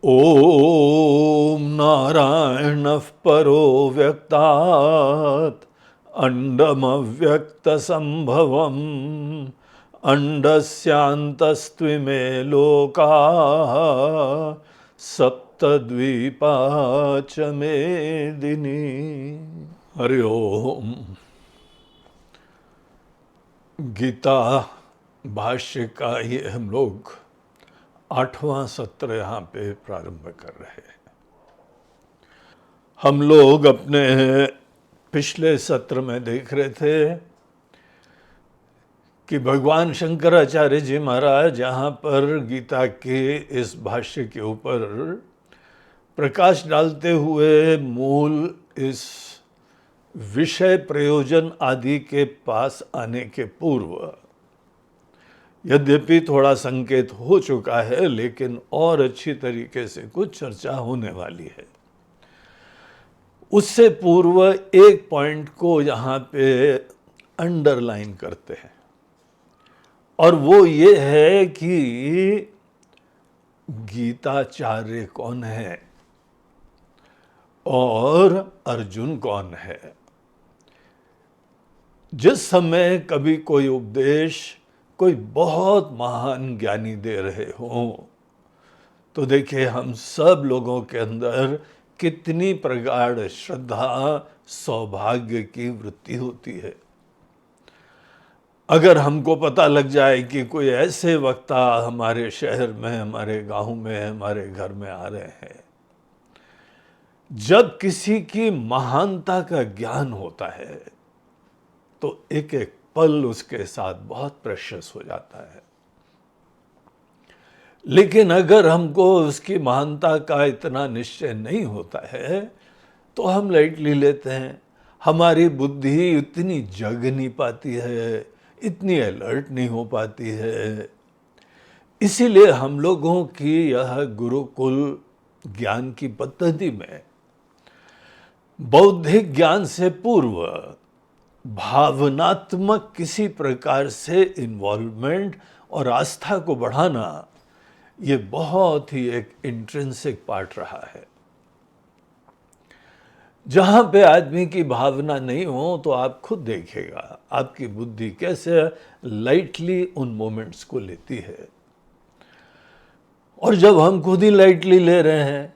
ॐ नारायणः परो व्यक्तात् अण्डमव्यक्तसम्भवम् अण्डस्यान्तस्त्विमे लोकाः सप्तद्वीपा च मेदिनी। हरि ओम। गीता भाष्य का ये हम लोग 8वां सत्र यहाँ पे प्रारंभ कर रहे हैं। हम लोग अपने पिछले सत्र में देख रहे थे कि भगवान शंकराचार्य जी महाराज यहाँ पर गीता के इस भाष्य के ऊपर प्रकाश डालते हुए मूल इस विषय प्रयोजन आदि के पास आने के पूर्व, यद्यपि थोड़ा संकेत हो चुका है लेकिन और अच्छी तरीके से कुछ चर्चा होने वाली है, उससे पूर्व एक पॉइंट को यहाँ पे अंडरलाइन करते हैं और वो ये है कि गीताचार्य कौन है और अर्जुन कौन है। जिस समय कभी कोई उपदेश कोई बहुत महान ज्ञानी दे रहे हों तो देखिए हम सब लोगों के अंदर कितनी प्रगाढ़ श्रद्धा सौभाग्य की वृत्ति होती है। अगर हमको पता लग जाए कि कोई ऐसे वक्ता हमारे शहर में, हमारे गांव में, हमारे घर में आ रहे हैं, जब किसी की महानता का ज्ञान होता है तो एक एक पल उसके साथ बहुत प्रेशियस हो जाता है। लेकिन अगर हमको उसकी महानता का इतना निश्चय नहीं होता है तो हम लाइटली लेते हैं। हमारी बुद्धि इतनी जग नहीं पाती है, इतनी अलर्ट नहीं हो पाती है। इसीलिए हम लोगों की यह गुरुकुल ज्ञान की पद्धति में बौद्धिक ज्ञान से पूर्व भावनात्मक किसी प्रकार से इन्वॉल्वमेंट और आस्था को बढ़ाना ये बहुत ही एक इंट्रिंसिक पार्ट रहा है। जहां पे आदमी की भावना नहीं हो तो आप खुद देखिएगा आपकी बुद्धि कैसे लाइटली उन मोमेंट्स को लेती है। और जब हम खुद ही लाइटली ले रहे हैं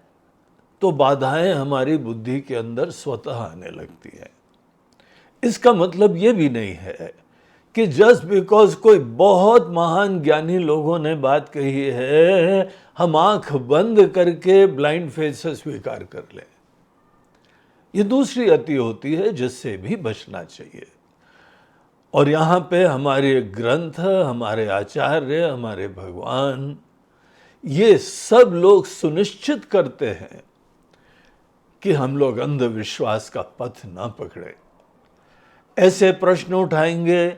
तो बाधाएं हमारी बुद्धि के अंदर स्वतः आने लगती है। इसका मतलब ये भी नहीं है कि जस्ट बिकॉज कोई बहुत महान ज्ञानी लोगों ने बात कही है हम आंख बंद करके ब्लाइंड फेथ से स्वीकार कर लें। ये दूसरी अति होती है जिससे भी बचना चाहिए। और यहाँ पे हमारे ग्रंथ, हमारे आचार्य, हमारे भगवान, ये सब लोग सुनिश्चित करते हैं कि हम लोग अंधविश्वास का पथ ना पकड़े। ऐसे प्रश्न उठाएंगे,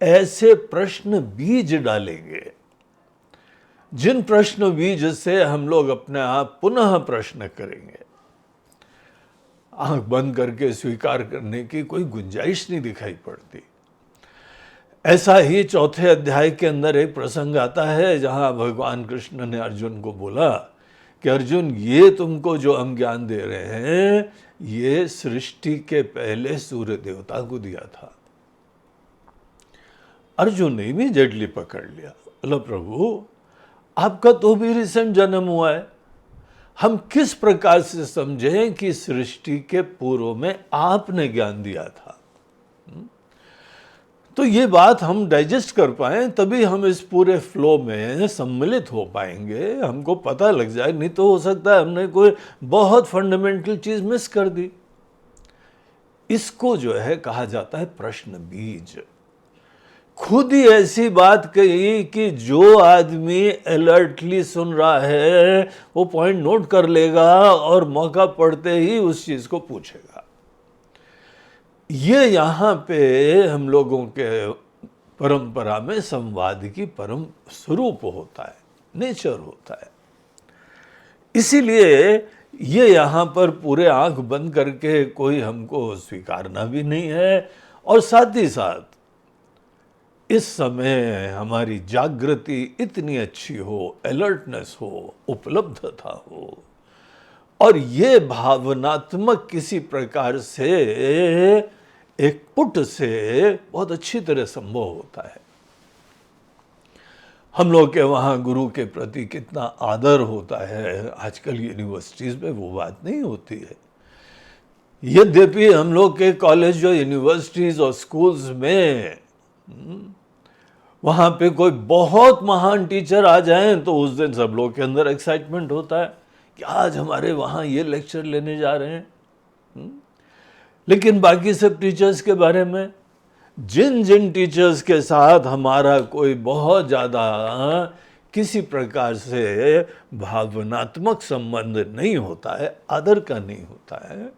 ऐसे प्रश्न बीज डालेंगे जिन प्रश्न बीज से हम लोग अपने आप पुनः प्रश्न करेंगे। आंख बंद करके स्वीकार करने की कोई गुंजाइश नहीं दिखाई पड़ती। ऐसा ही चौथे अध्याय के अंदर एक प्रसंग आता है जहां भगवान कृष्ण ने अर्जुन को बोला कि अर्जुन ये तुमको जो हम ज्ञान दे रहे हैं ये सृष्टि के पहले सूर्य देवता को दिया था। अर्जुन ने भी जडली पकड़ लिया, बोला प्रभु आपका तो भी रिसेंट जन्म हुआ है, हम किस प्रकार से समझें कि सृष्टि के पूर्व में आपने ज्ञान दिया था। तो ये बात हम डाइजेस्ट कर पाए तभी हम इस पूरे फ्लो में सम्मिलित हो पाएंगे, हमको पता लग जाए। नहीं तो हो सकता है हमने कोई बहुत फंडामेंटल चीज मिस कर दी। इसको जो है कहा जाता है प्रश्न बीज। खुद ही ऐसी बात कही कि जो आदमी अलर्टली सुन रहा है वो पॉइंट नोट कर लेगा और मौका पड़ते ही उस चीज को पूछेगा। ये यहाँ पे हम लोगों के परंपरा में संवाद की परम स्वरूप होता है, नेचर होता है। इसीलिए ये यहाँ पर पूरे आंख बंद करके कोई हमको स्वीकारना भी नहीं है और साथ ही साथ इस समय हमारी जागृति इतनी अच्छी हो, अलर्टनेस हो, उपलब्धता हो, और ये भावनात्मक किसी प्रकार से एक पुट से बहुत अच्छी तरह संभव होता है। हम लोग के वहाँ गुरु के प्रति कितना आदर होता है, आजकल यूनिवर्सिटीज़ में वो बात नहीं होती है। यद्यपि हम लोग के कॉलेज और यूनिवर्सिटीज़ और स्कूल्स में वहाँ पे कोई बहुत महान टीचर आ जाएं तो उस दिन सब लोग के अंदर एक्साइटमेंट होता है कि आज हमारे वहाँ ये लेक्चर लेने जा रहे हैं। लेकिन बाकी सब टीचर्स के बारे में, जिन जिन टीचर्स के साथ हमारा कोई बहुत ज़्यादा किसी प्रकार से भावनात्मक संबंध नहीं होता है, आदर का नहीं होता है,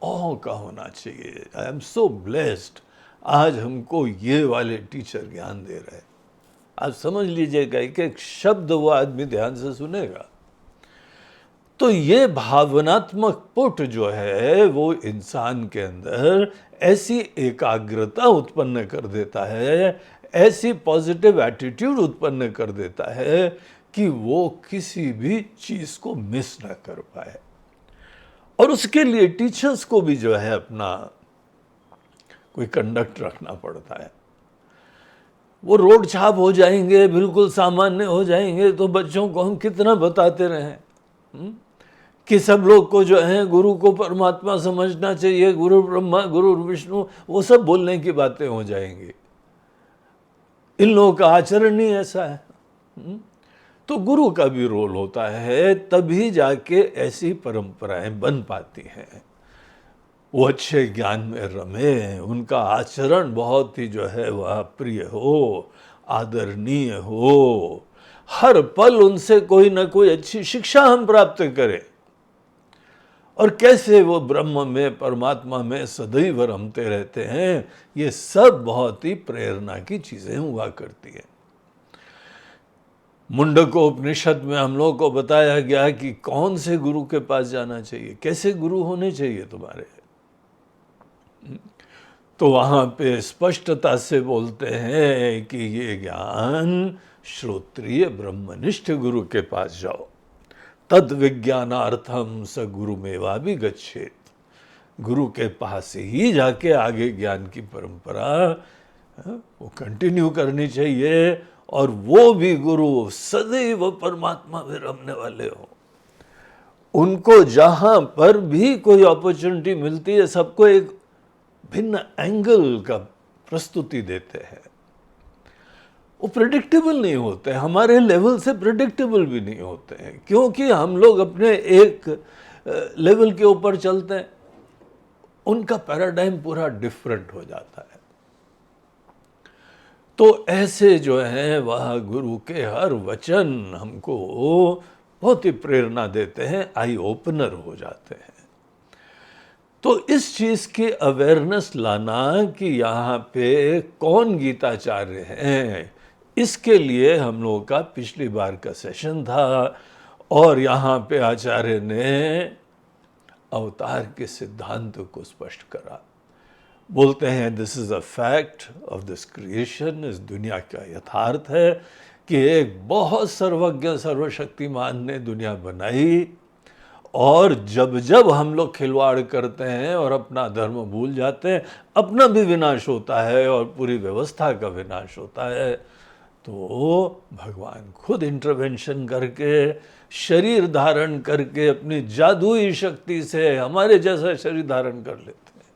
औ का होना चाहिए। आई एम सो ब्लेस्ड, आज हमको ये वाले टीचर ज्ञान दे रहे हैं। आप समझ लीजिएगा, एक एक शब्द वो आदमी ध्यान से सुनेगा। तो ये भावनात्मक पुट जो है वो इंसान के अंदर ऐसी एकाग्रता उत्पन्न कर देता है, ऐसी पॉजिटिव एटीट्यूड उत्पन्न कर देता है कि वो किसी भी चीज़ को मिस ना कर पाए। और उसके लिए टीचर्स को भी जो है अपना कोई कंडक्ट रखना पड़ता है। वो रोड छाप हो जाएंगे, बिल्कुल सामान्य हो जाएंगे, तो बच्चों को हम कितना बताते रहें कि सब लोग को जो है गुरु को परमात्मा समझना चाहिए, गुरु ब्रह्मा गुरु विष्णु, वो सब बोलने की बातें हो जाएंगी। इन लोगों का आचरण ही ऐसा है। तो गुरु का भी रोल होता है, तभी जाके ऐसी परंपराएं बन पाती हैं। वो अच्छे ज्ञान में रमे, उनका आचरण बहुत ही जो है वह प्रिय हो, आदरणीय हो, हर पल उनसे कोई ना कोई अच्छी शिक्षा हम प्राप्त करें, और कैसे वो ब्रह्म में परमात्मा में सदैव रमते रहते हैं, ये सब बहुत ही प्रेरणा की चीजें हुआ करती हैं। मुंडकोपनिषद में हम लोग को बताया गया कि कौन से गुरु के पास जाना चाहिए, कैसे गुरु होने चाहिए तुम्हारे। तो वहां पे स्पष्टता से बोलते हैं कि ये ज्ञान श्रोत्रिय ब्रह्मनिष्ठ गुरु के पास जाओ, तद विज्ञानार्थम स गुरुमेवा भी गच्छेत। गुरु के पास ही जाके आगे ज्ञान की परंपरा वो कंटिन्यू करनी चाहिए, और वो भी गुरु सदैव परमात्मा में रमने वाले हो। उनको जहां पर भी कोई अपॉर्चुनिटी मिलती है, सबको एक भिन्न एंगल का प्रस्तुति देते हैं। वो प्रेडिक्टेबल नहीं होते, हमारे लेवल से प्रेडिक्टेबल भी नहीं होते हैं, क्योंकि हम लोग अपने एक लेवल के ऊपर चलते हैं। उनका पैराडाइम पूरा डिफरेंट हो जाता है। तो ऐसे जो है वह गुरु के हर वचन हमको बहुत ही प्रेरणा देते हैं, आई ओपनर हो जाते हैं। तो इस चीज की अवेयरनेस लाना कि यहाँ पे कौन गीताचार्य हैं, इसके लिए हम लोगों का पिछली बार का सेशन था, और यहाँ पे आचार्य ने अवतार के सिद्धांत को स्पष्ट करा। बोलते हैं this is a fact of this creation, इस दुनिया का यथार्थ है कि एक बहुत सर्वज्ञ सर्वशक्तिमान ने दुनिया बनाई, और जब जब हम लोग खिलवाड़ करते हैं और अपना धर्म भूल जाते हैं, अपना भी विनाश होता है और पूरी व्यवस्था का विनाश होता है। तो भगवान खुद इंटरवेंशन करके, शरीर धारण करके, अपनी जादुई शक्ति से हमारे जैसा शरीर धारण कर लेते हैं,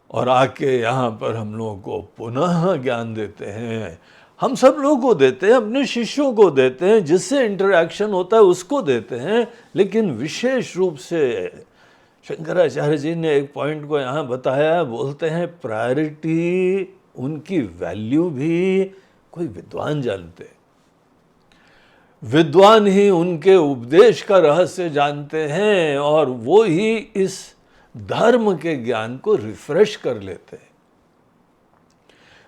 और आके यहाँ पर हम लोगों को पुनः ज्ञान देते हैं। हम सब लोगों को देते हैं, अपने शिष्यों को देते हैं, जिससे इंटरैक्शन होता है उसको देते हैं, लेकिन विशेष रूप से शंकराचार्य जी ने एक पॉइंट को यहाँ बताया। बोलते हैं प्रायोरिटी, उनकी वैल्यू भी कोई विद्वान जानते हैं। विद्वान ही उनके उपदेश का रहस्य जानते हैं, और वो ही इस धर्म के ज्ञान को रिफ्रेश कर लेते हैं।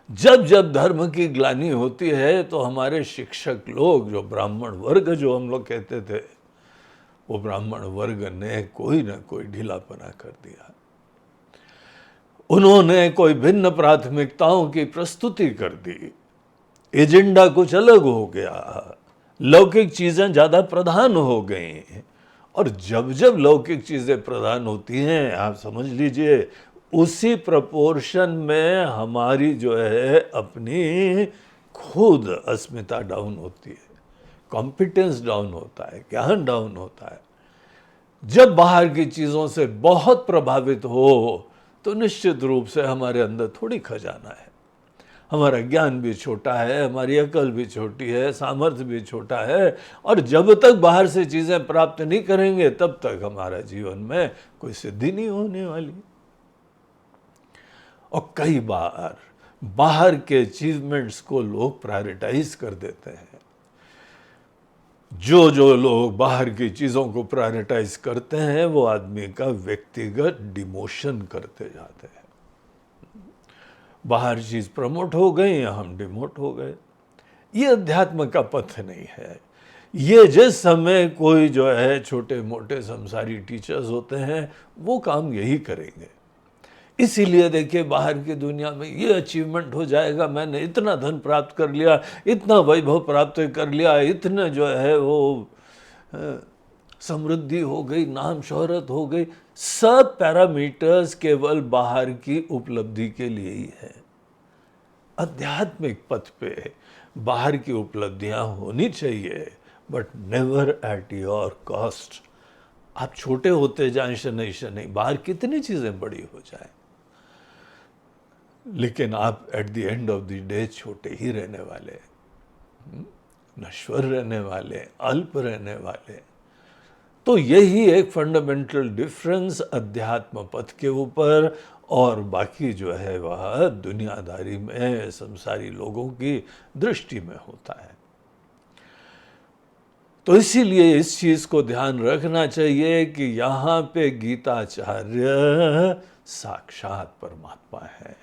जब जब धर्म की ग्लानि होती है तो हमारे शिक्षक लोग, जो ब्राह्मण वर्ग जो हम लोग कहते थे, वो ब्राह्मण वर्ग ने कोई ना कोई ढीलापना कर दिया। उन्होंने कोई भिन्न प्राथमिकताओं की प्रस्तुति कर दी, एजेंडा कुछ अलग हो गया, लौकिक चीजें ज्यादा प्रधान हो गई। और जब जब लौकिक चीजें प्रधान होती हैं, आप समझ लीजिए उसी प्रपोर्शन में हमारी जो है अपनी खुद अस्मिता डाउन होती है, कॉम्पिटेंस डाउन होता है, ज्ञान डाउन होता है। जब बाहर की चीजों से बहुत प्रभावित हो तो निश्चित रूप से हमारे अंदर थोड़ी खजाना है, हमारा ज्ञान भी छोटा है, हमारी अकल भी छोटी है, सामर्थ्य भी छोटा है। और जब तक बाहर से चीजें प्राप्त नहीं करेंगे तब तक हमारा जीवन में कोई सिद्धि नहीं होने वाली। और कई बार बाहर के अचीवमेंट्स को लोग प्रायोरिटाइज कर देते हैं। जो जो लोग बाहर की चीजों को प्रायोरिटाइज करते हैं वो आदमी का व्यक्तिगत डिमोशन करते जाते हैं। बाहर चीज प्रमोट हो गई, हम डिमोट हो गए। ये अध्यात्म का पथ नहीं है। ये जिस समय कोई जो है छोटे मोटे संसारी टीचर्स होते हैं वो काम यही करेंगे। इसीलिए देखिए बाहर की दुनिया में ये अचीवमेंट हो जाएगा, मैंने इतना धन प्राप्त कर लिया, इतना वैभव प्राप्त कर लिया, इतने जो है वो समृद्धि हो गई, नाम शोहरत हो गई। सब पैरामीटर्स केवल बाहर की उपलब्धि के लिए ही है। आध्यात्मिक पथ पे बाहर की उपलब्धियां होनी चाहिए, but never at your cost. आप छोटे होते जाएं शनै शनै, बाहर कितनी चीजें बड़ी हो जाए, लेकिन आप at the end of the day छोटे ही रहने वाले, नश्वर रहने वाले, अल्प रहने वाले। तो यही एक फंडामेंटल डिफरेंस अध्यात्म पथ के ऊपर और बाकी जो है वह दुनियादारी में संसारी लोगों की दृष्टि में होता है। तो इसीलिए इस चीज को ध्यान रखना चाहिए कि यहाँ पे गीताचार्य साक्षात परमात्मा है।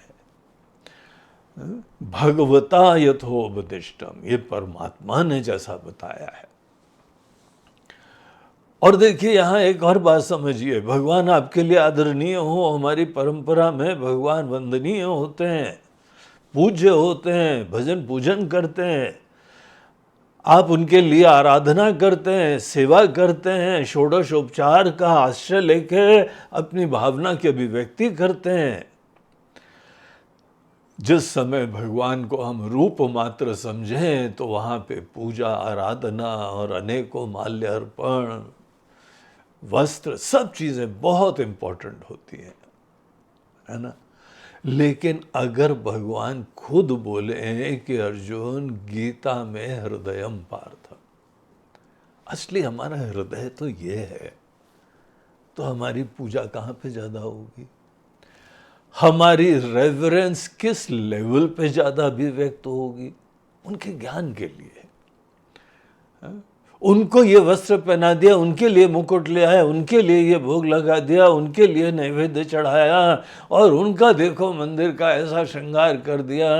भगवता यथोपदिष्टम, ये परमात्मा ने जैसा बताया है। और देखिए यहां एक और बात समझिए, भगवान आपके लिए आदरणीय हो, हमारी परंपरा में भगवान वंदनीय होते हैं, पूज्य होते हैं, भजन पूजन करते हैं, आप उनके लिए आराधना करते हैं, सेवा करते हैं, षोडशोपचार का आश्रय लेके अपनी भावना की अभिव्यक्ति करते हैं। जिस समय भगवान को हम रूप मात्र समझें तो वहां पे पूजा, आराधना और अनेकों माल्य अर्पण, वस्त्र, सब चीजें बहुत इंपॉर्टेंट होती हैं, है ना। लेकिन अगर भगवान खुद बोले कि अर्जुन गीता में हृदयम पार्थ, असली हमारा हृदय तो ये है, तो हमारी पूजा कहां पे ज्यादा होगी, हमारी रेवरेंस किस लेवल पे ज्यादा अभिव्यक्त होगी? उनके ज्ञान के लिए। उनको ये वस्त्र पहना दिया, उनके लिए मुकुट ले आया, उनके लिए ये भोग लगा दिया, उनके लिए नैवेद्य चढ़ाया और उनका देखो मंदिर का ऐसा श्रृंगार कर दिया।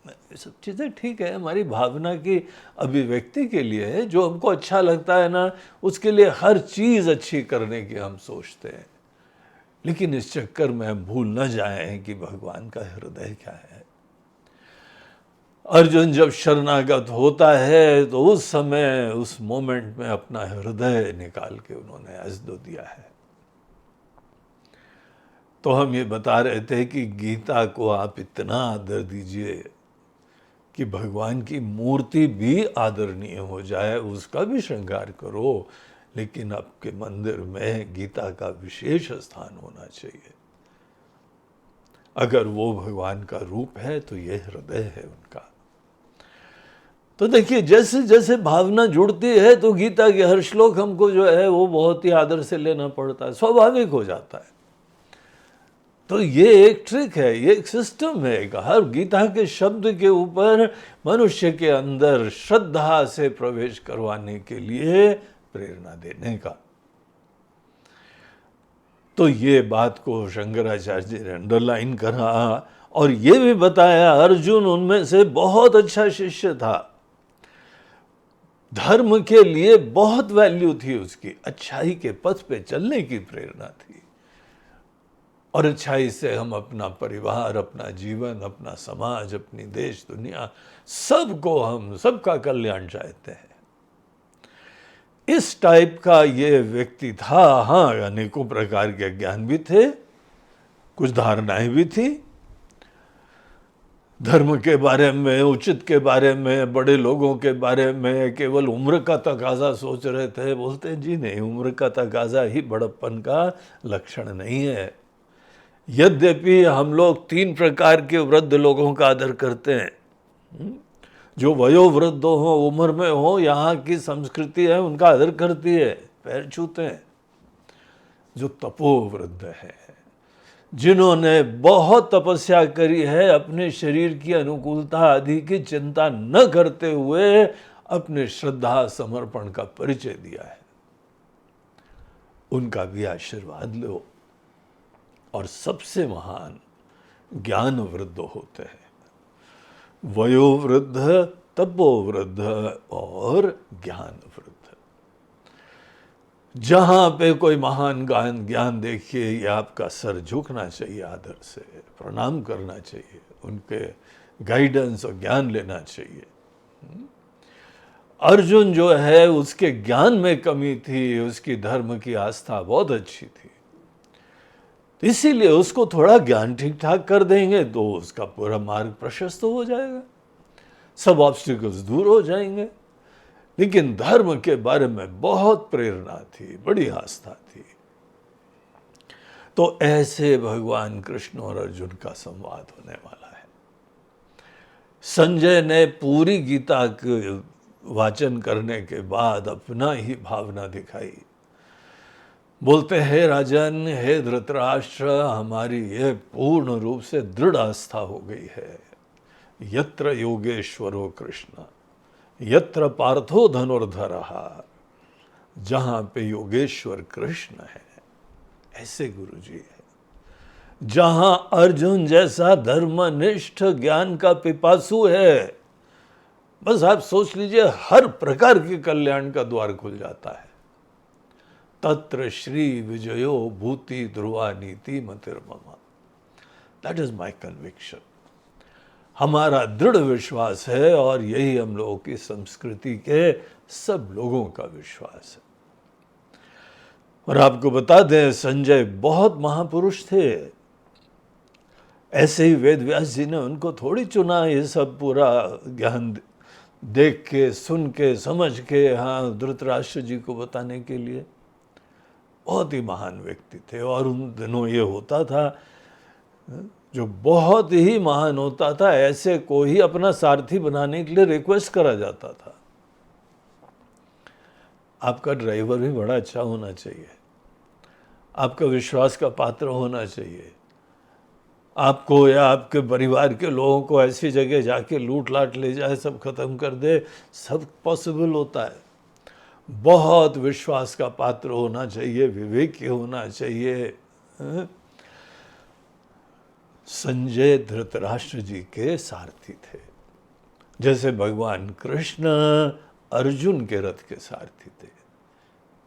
ये सब चीज़ें ठीक है, हमारी भावना की अभिव्यक्ति के लिए है। जो हमको अच्छा लगता है ना, उसके लिए हर चीज़ अच्छी करने की हम सोचते हैं। लेकिन इस चक्कर में हम भूल न जाएं कि भगवान का हृदय क्या है। अर्जुन जब शरणागत होता है तो उस समय, उस मोमेंट में अपना हृदय निकाल के उन्होंने अजदो दिया है। तो हम ये बता रहे थे कि गीता को आप इतना आदर दीजिए कि भगवान की मूर्ति भी आदरणीय हो जाए, उसका भी श्रृंगार करो, लेकिन आपके मंदिर में गीता का विशेष स्थान होना चाहिए। अगर वो भगवान का रूप है तो ये हृदय है उनका। तो देखिए जैसे जैसे भावना जुड़ती है तो गीता के हर श्लोक हमको जो है वो बहुत ही आदर से लेना पड़ता है, स्वाभाविक हो जाता है। तो ये एक ट्रिक है, ये एक सिस्टम है, हर गीता के शब्द के ऊपर मनुष्य के अंदर श्रद्धा से प्रवेश करवाने के लिए प्रेरणा देने का। तो ये बात को शंकराचार्य जी ने अंडरलाइन करा और ये भी बताया अर्जुन उनमें से बहुत अच्छा शिष्य था, धर्म के लिए बहुत वैल्यू थी उसकी, अच्छाई के पथ पे चलने की प्रेरणा थी। और अच्छाई से हम अपना परिवार, अपना जीवन, अपना समाज, अपनी देश दुनिया, सबको हम सबका कल्याण चाहते हैं। इस टाइप का ये व्यक्ति था। हाँ, अनेकों प्रकार के ज्ञान भी थे, कुछ धारणाएं भी थी धर्म के बारे में, उचित के बारे में, बड़े लोगों के बारे में। केवल उम्र का तकाजा सोच रहे थे। बोलते हैं जी नहीं, उम्र का तकाजा ही बड़प्पन का लक्षण नहीं है। यद्यपि हम लोग 3 प्रकार के वृद्ध लोगों का आदर करते हैं। जो वयोवृद्ध हो, उम्र में हो, यहाँ की संस्कृति है उनका आदर करती है, पैर छूते हैं। जो तपोवृद्ध है, जिन्होंने बहुत तपस्या करी है, अपने शरीर की अनुकूलता आदि की चिंता न करते हुए अपने श्रद्धा समर्पण का परिचय दिया है, उनका भी आशीर्वाद लो। और सबसे महान ज्ञान वृद्ध होते हैं, वयोवृद्ध, तपोवृद्ध और ज्ञान वृद्ध। जहां पे कोई महान ज्ञान देखिए, ये आपका सर झुकना चाहिए, आदर से प्रणाम करना चाहिए, उनके गाइडेंस और ज्ञान लेना चाहिए। अर्जुन जो है, उसके ज्ञान में कमी थी, उसकी धर्म की आस्था बहुत अच्छी थी, इसीलिए उसको थोड़ा ज्ञान ठीक ठाक कर देंगे तो उसका पूरा मार्ग प्रशस्त हो जाएगा, सब ऑब्स्टिकल्स दूर हो जाएंगे। लेकिन धर्म के बारे में बहुत प्रेरणा थी, बड़ी आस्था थी। तो ऐसे भगवान कृष्ण और अर्जुन का संवाद होने वाला है। संजय ने पूरी गीता के वाचन करने के बाद अपना ही भावना दिखाई। बोलते हैं, राजन, हे धृतराष्ट्र, हमारी यह पूर्ण रूप से दृढ़ आस्था हो गई है। यत्र योगेश्वरो कृष्ण यत्र पार्थो धनुर्धरः, जहां पे योगेश्वर कृष्ण है, ऐसे गुरु जी है। जहां अर्जुन जैसा धर्मनिष्ठ ज्ञान का पिपासु है, बस आप सोच लीजिए हर प्रकार के कल्याण का द्वार खुल जाता है। तत्र श्री विजयो भूति ध्रुवा नीति मतिर्मम। That is my conviction. हमारा दृढ़ विश्वास है और यही हम लोगों की संस्कृति के सब लोगों का विश्वास है। और आपको बता दें, संजय बहुत महापुरुष थे। ऐसे ही वेद व्यास जी ने उनको थोड़ी चुना ये सब पूरा ज्ञान देख के, सुन के, समझ के, हाँ, धृतराष्ट्र जी को बताने के लिए। बहुत ही महान व्यक्ति थे। और उन दिनों ये होता था, जो बहुत ही महान होता था, ऐसे को ही अपना सारथी बनाने के लिए रिक्वेस्ट करा जाता था। आपका ड्राइवर भी बड़ा अच्छा होना चाहिए, आपका विश्वास का पात्र होना चाहिए। आपको या आपके परिवार के लोगों को ऐसी जगह जाके लूट लाट ले जाए, सब खत्म कर दे, सब पॉसिबल होता है। बहुत विश्वास का पात्र होना चाहिए, विवेकी होना चाहिए। संजय धृतराष्ट्र जी के सारथी थे, जैसे भगवान कृष्ण अर्जुन के रथ के सारथी थे।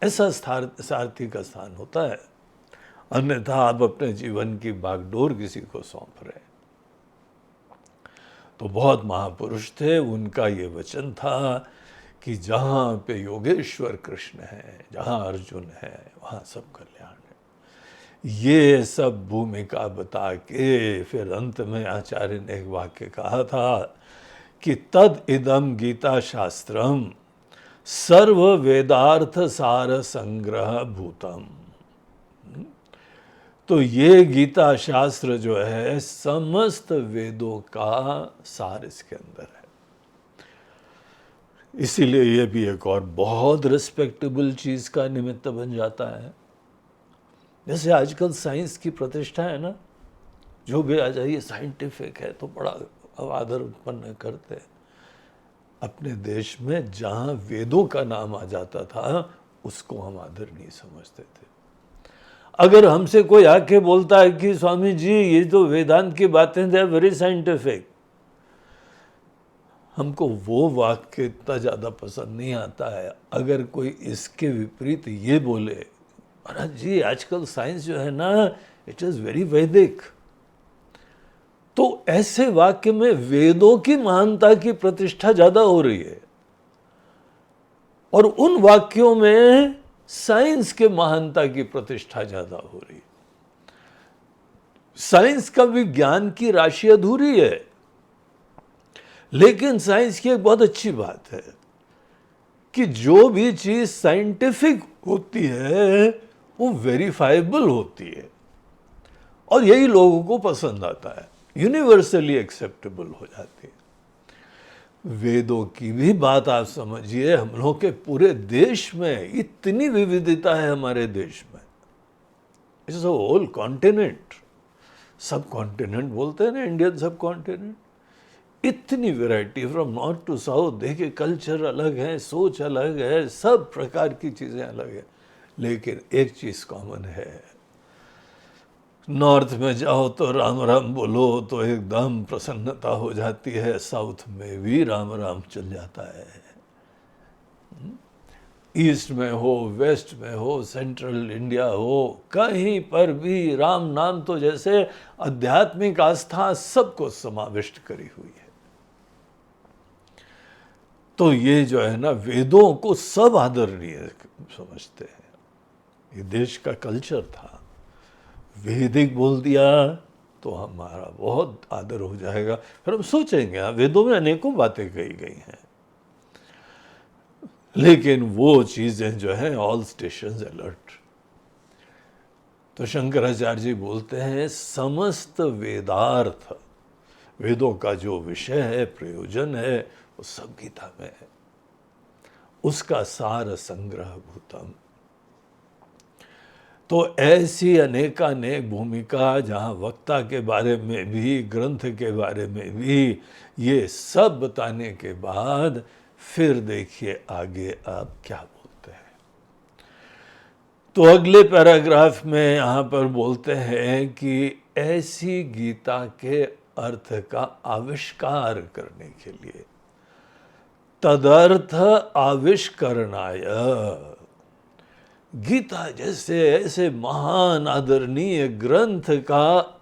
ऐसा सारथी का स्थान होता है, अन्यथा आप अपने जीवन की बागडोर किसी को सौंप रहे। तो बहुत महापुरुष थे, उनका ये वचन था कि जहाँ पे योगेश्वर कृष्ण है, जहाँ अर्जुन है, वहाँ सब कल्याण है। ये सब भूमिका बता के फिर अंत में आचार्य ने एक वाक्य कहा था कि तद इदम गीता शास्त्रम सर्व वेदार्थ सार संग्रह भूतम। तो ये गीता शास्त्र जो है, समस्त वेदों का सार इसके अंदर है। इसीलिए ये भी एक और बहुत रिस्पेक्टेबल चीज का निमित्त बन जाता है। जैसे आजकल साइंस की प्रतिष्ठा है ना, जो भी आ जाइए साइंटिफिक है तो बड़ा आदर उत्पन्न करते हैं। अपने देश में जहाँ वेदों का नाम आ जाता था, उसको हम आदर नहीं समझते थे। अगर हमसे कोई आके बोलता है कि स्वामी जी ये तो वेदांत की बातें दे वेरी साइंटिफिक, हमको वो वाक्य इतना ज़्यादा पसंद नहीं आता है। अगर कोई इसके विपरीत ये बोले, महाराज जी आजकल साइंस जो है ना, इट इज वेरी वैदिक। तो ऐसे वाक्य में वेदों की महानता की प्रतिष्ठा ज्यादा हो रही है और उन वाक्यों में साइंस के महानता की प्रतिष्ठा ज्यादा हो रही है। साइंस का विज्ञान की राशि अधूरी है, लेकिन साइंस की एक बहुत अच्छी बात है कि जो भी चीज साइंटिफिक होती है वो वेरीफाइबल होती है और यही लोगों को पसंद आता है, यूनिवर्सली एक्सेप्टेबल हो जाती है। वेदों की भी बात आप समझिए, हम लोग के पूरे देश में इतनी विविधता है हमारे देश में, it's a whole continent, subcontinent बोलते हैं ना, इंडियन सब कॉन्टिनेंट, इतनी variety from north to south. देखिए कल्चर अलग है, सोच अलग है, सब प्रकार की चीजें अलग है, लेकिन एक चीज कॉमन है, नॉर्थ में जाओ तो राम राम बोलो तो एकदम प्रसन्नता हो जाती है, साउथ में भी राम राम चल जाता है, ईस्ट में हो, वेस्ट में हो, सेंट्रल इंडिया हो, कहीं पर भी राम नाम तो जैसे आध्यात्मिक आस्था सबको समाविष्ट करी हुई है। तो ये जो है ना, वेदों को सब आदरणीय समझते हैं, ये देश का कल्चर था। वैदिक बोल दिया तो हमारा बहुत आदर हो जाएगा, फिर हम सोचेंगे वेदों में अनेकों बातें कही गई हैं, लेकिन वो चीजें जो है ऑल स्टेशंस अलर्ट। तो शंकराचार्य जी बोलते हैं समस्त वेदार्थ, वेदों का जो विषय है, प्रयोजन है, वो सब गीता में है, उसका सार संग्रह भूतम। तो ऐसी अनेकानेक भूमिका, जहाँ वक्ता के बारे में भी, ग्रंथ के बारे में भी, ये सब बताने के बाद फिर देखिए आगे आप क्या बोलते हैं। तो अगले पैराग्राफ में यहाँ पर बोलते हैं कि ऐसी गीता के अर्थ का आविष्कार करने के लिए, तदर्थ आविष्करणाय, गीता जैसे ऐसे महान आदरणीय ग्रंथ का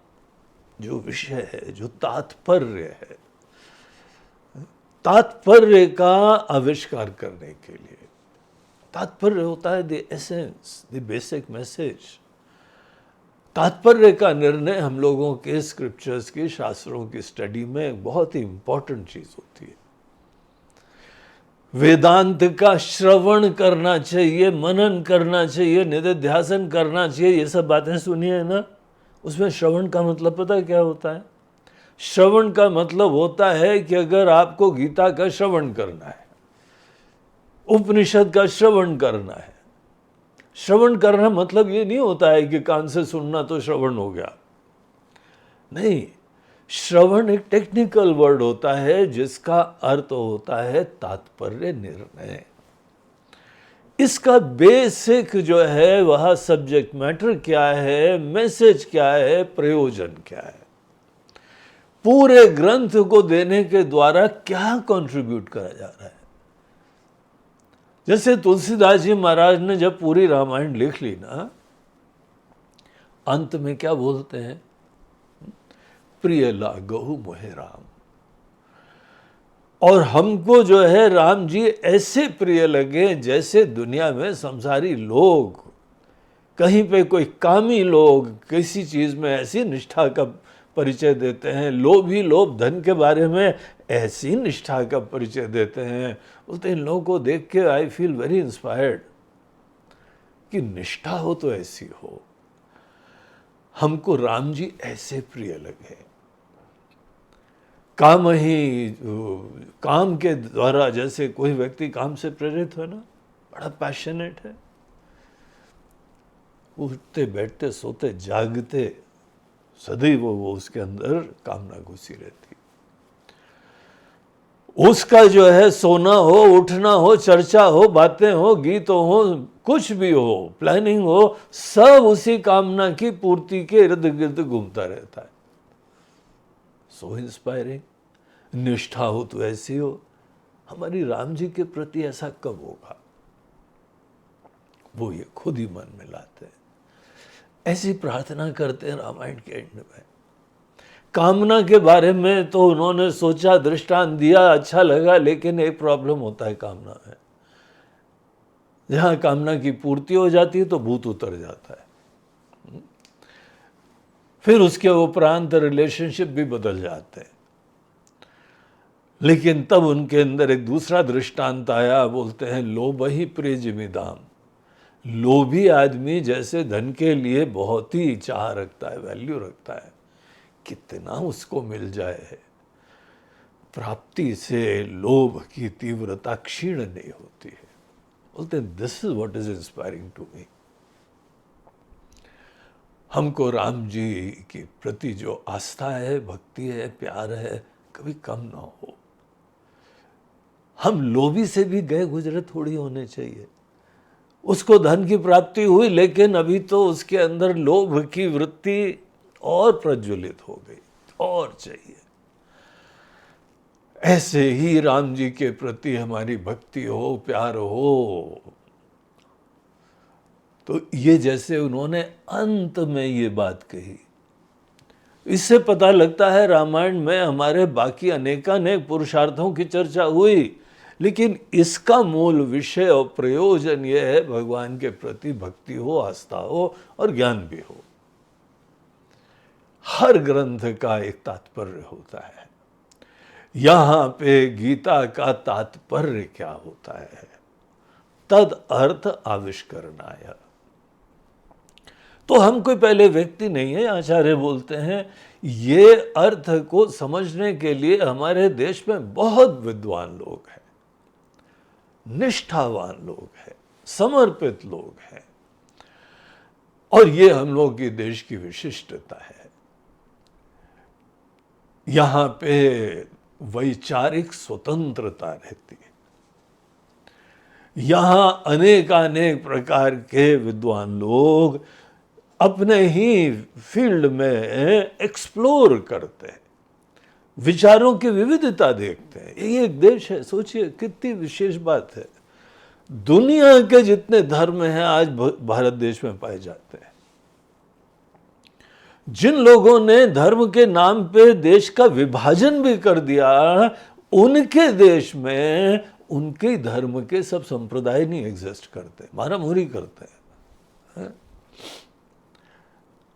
जो विषय है, जो तात्पर्य है, तात्पर्य का आविष्कार करने के लिए, तात्पर्य होता है the essence, the basic message. तात्पर्य का निर्णय हम लोगों के स्क्रिप्चर्स की, शास्त्रों की स्टडी में बहुत ही इंपॉर्टेंट चीज होती है। वेदांत का श्रवण करना चाहिए, मनन करना चाहिए, निधिध्यासन करना चाहिए, ये सब बातें सुनिए ना। उसमें श्रवण का मतलब पता है क्या होता है? श्रवण का मतलब होता है कि अगर आपको गीता का श्रवण करना है, उपनिषद का श्रवण करना है, श्रवण करना मतलब ये नहीं होता है कि कान से सुनना तो श्रवण हो गया, नहीं। श्रवण एक टेक्निकल वर्ड होता है जिसका अर्थ होता है तात्पर्य निर्णय। इसका बेसिक जो है वह सब्जेक्ट मैटर क्या है, मैसेज क्या है, प्रयोजन क्या है, पूरे ग्रंथ को देने के द्वारा क्या कंट्रीब्यूट करा जा रहा है। जैसे तुलसीदास जी महाराज ने जब पूरी रामायण लिख ली ना, अंत में क्या बोलते हैं? प्रिय लागहु मोहे राम। और हमको जो है राम जी ऐसे प्रिय लगे जैसे दुनिया में संसारी लोग, कहीं पे कोई कामी लोग किसी चीज में ऐसी निष्ठा का परिचय देते हैं, लोभी लोग धन के बारे में ऐसी निष्ठा का परिचय देते हैं, बोलते हैं इन लोगों को देख के आई फील वेरी इंस्पायर्ड कि निष्ठा हो तो ऐसी हो। हमको राम जी ऐसे प्रिय लगे। काम के द्वारा, जैसे कोई व्यक्ति काम से प्रेरित है ना, बड़ा पैशनेट है, उठते बैठते सोते जागते सदैव वो उसके अंदर कामना घुसी रहती। उसका जो है सोना हो, उठना हो, चर्चा हो, बातें हो, गीत हो, कुछ भी हो, प्लानिंग हो, सब उसी कामना की पूर्ति के इर्द गिर्द घूमता रहता है। So inspiring. निष्ठा हो तो ऐसी हो। हमारी राम जी के प्रति ऐसा कब होगा? वो ये खुद ही मन में लाते हैं। ऐसी प्रार्थना करते हैं रामायण के एंड में। कामना के बारे में तो उन्होंने सोचा, दृष्टांत दिया, अच्छा लगा, लेकिन एक प्रॉब्लम होता है कामना में। जहां कामना की पूर्ति हो जाती है तो भूत उतर जाता है, फिर उसके उपरांत रिलेशनशिप भी बदल जाते हैं। लेकिन तब उनके अंदर एक दूसरा दृष्टांत आया, बोलते हैं लोभ ही प्रिय जिमीदाम। लोभी आदमी जैसे धन के लिए बहुत ही चाह रखता है, वैल्यू रखता है, कितना उसको मिल जाए, प्राप्ति से लोभ की तीव्रता क्षीण नहीं होती है। बोलते हैं this is what is inspiring to me. हमको राम जी के प्रति जो आस्था है, भक्ति है, प्यार है, कभी कम ना हो। हम लोभी से भी गए गुजरे थोड़ी होने चाहिए। उसको धन की प्राप्ति हुई, लेकिन अभी तो उसके अंदर लोभ की वृत्ति और प्रज्वलित हो गई, और चाहिए। ऐसे ही राम जी के प्रति हमारी भक्ति हो, प्यार हो, तो ये जैसे उन्होंने अंत में ये बात कही, इससे पता लगता है रामायण में हमारे बाकी अनेकानेक पुरुषार्थों की चर्चा हुई, लेकिन इसका मूल विषय और प्रयोजन यह है भगवान के प्रति भक्ति हो, आस्था हो और ज्ञान भी हो। हर ग्रंथ का एक तात्पर्य होता है। यहां पे गीता का तात्पर्य क्या होता है? तद अर्थ आविष्करणाय। तो हम कोई पहले व्यक्ति नहीं है, आचार्य बोलते हैं ये अर्थ को समझने के लिए हमारे देश में बहुत विद्वान लोग हैं, निष्ठावान लोग हैं, समर्पित लोग हैं, और ये हम लोग की देश की विशिष्टता है। यहां पे वैचारिक स्वतंत्रता रहती है। यहां अनेकानेक प्रकार के विद्वान लोग अपने ही फील्ड में एक्सप्लोर करते हैं, विचारों की विविधता देखते हैं। ये एक देश है, सोचिए कितनी विशेष बात है। दुनिया के जितने धर्म हैं आज भारत देश में पाए जाते हैं। जिन लोगों ने धर्म के नाम पे देश का विभाजन भी कर दिया, उनके देश में उनके धर्म के सब संप्रदाय नहीं एग्जिस्ट करते, मारामारी करते हैं।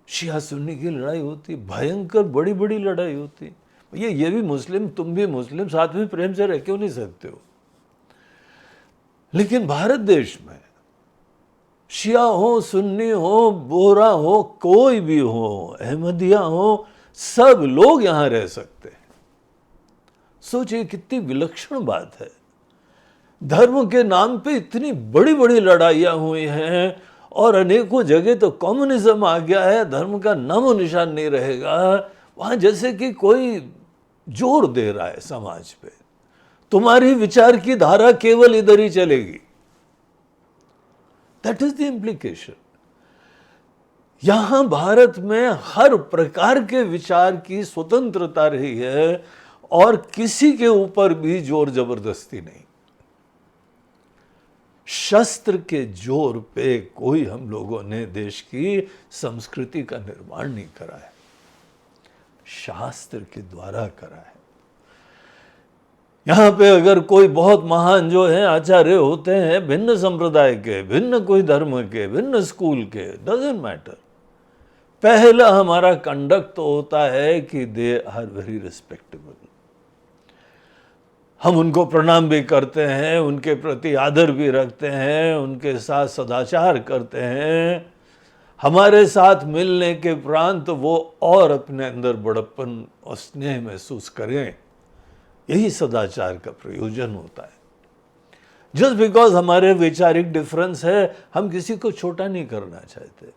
शिया सुन्नी की लड़ाई होती, भयंकर बड़ी बड़ी लड़ाई होती। ये भी मुस्लिम, तुम भी मुस्लिम, साथ में प्रेम से रह क्यों नहीं सकते हो? लेकिन भारत देश में शिया हो, सुन्नी हो, बोरा हो, कोई भी हो, अहमदिया हो, सब लोग यहां रह सकते हैं। सोचिए कितनी विलक्षण बात है। धर्म के नाम पे इतनी बड़ी बड़ी लड़ाइयां हुई हैं, और अनेकों जगह तो कम्युनिज्म आ गया है, धर्म का नामो निशान नहीं रहेगा। वहां जैसे कि कोई जोर दे रहा है समाज पे, तुम्हारी विचार की धारा केवल इधर ही चलेगी। That is the implication. यहां भारत में हर प्रकार के विचार की स्वतंत्रता रही है, और किसी के ऊपर भी जोर जबरदस्ती नहीं। शस्त्र के जोर पे कोई हम लोगों ने देश की संस्कृति का निर्माण नहीं करा है, शास्त्र के द्वारा करा है। यहां पे अगर कोई बहुत महान जो है आचार्य होते हैं, भिन्न संप्रदाय के, भिन्न कोई धर्म के, भिन्न स्कूल के, डजंट मैटर, पहला हमारा कंडक्ट तो होता है कि दे आर वेरी रिस्पेक्टेबल। हम उनको प्रणाम भी करते हैं, उनके प्रति आदर भी रखते हैं, उनके साथ सदाचार करते हैं। हमारे साथ मिलने के उपरांत वो और अपने अंदर बड़प्पन और स्नेह महसूस करें, यही सदाचार का प्रयोजन होता है। जस्ट बिकॉज हमारे वैचारिक डिफरेंस है, हम किसी को छोटा नहीं करना चाहते।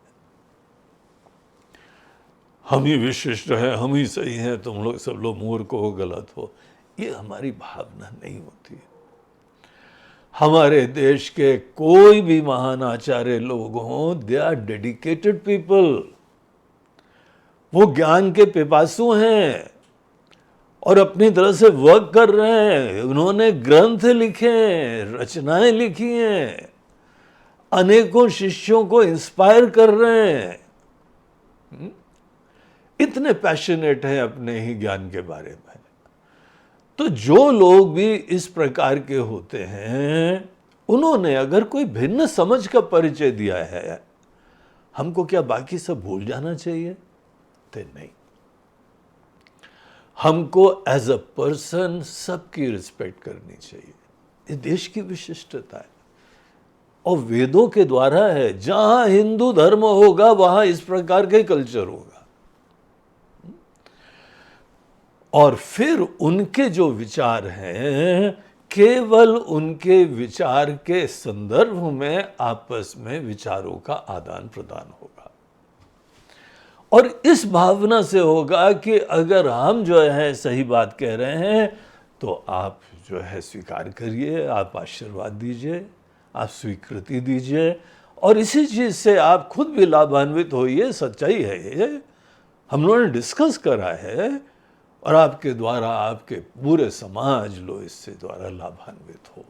हम ही विशिष्ट हैं, हम ही सही हैं, तुम लोग सब लोग मूर्ख हो, गलत हो, ये हमारी भावना नहीं होती। हमारे देश के कोई भी महान आचार्य लोग हों, दे आर डेडिकेटेड पीपल। वो ज्ञान के पिपासु हैं और अपनी तरह से वर्क कर रहे हैं। उन्होंने ग्रंथ लिखे, रचनाएं लिखी हैं, अनेकों शिष्यों को इंस्पायर कर रहे हैं। इतने पैशनेट हैं अपने ही ज्ञान के बारे में। तो जो लोग भी इस प्रकार के होते हैं, उन्होंने अगर कोई भिन्न समझ का परिचय दिया है, हमको क्या बाकी सब भूल जाना चाहिए? तो नहीं, हमको एज अ पर्सन सबकी रिस्पेक्ट करनी चाहिए। ये देश की विशिष्टता है और वेदों के द्वारा है। जहां हिंदू धर्म होगा वहां इस प्रकार का कल्चर होगा। और फिर उनके जो विचार हैं, केवल उनके विचार के संदर्भ में आपस में विचारों का आदान प्रदान होगा। और इस भावना से होगा कि अगर हम जो है सही बात कह रहे हैं तो आप जो है स्वीकार करिए, आप आशीर्वाद दीजिए, आप स्वीकृति दीजिए, और इसी चीज से आप खुद भी लाभान्वित होइए। सच्चाई है ये, हम लोगों ने डिस्कस करा है, और आपके द्वारा आपके पूरे समाज लो इससे द्वारा लाभान्वित हो।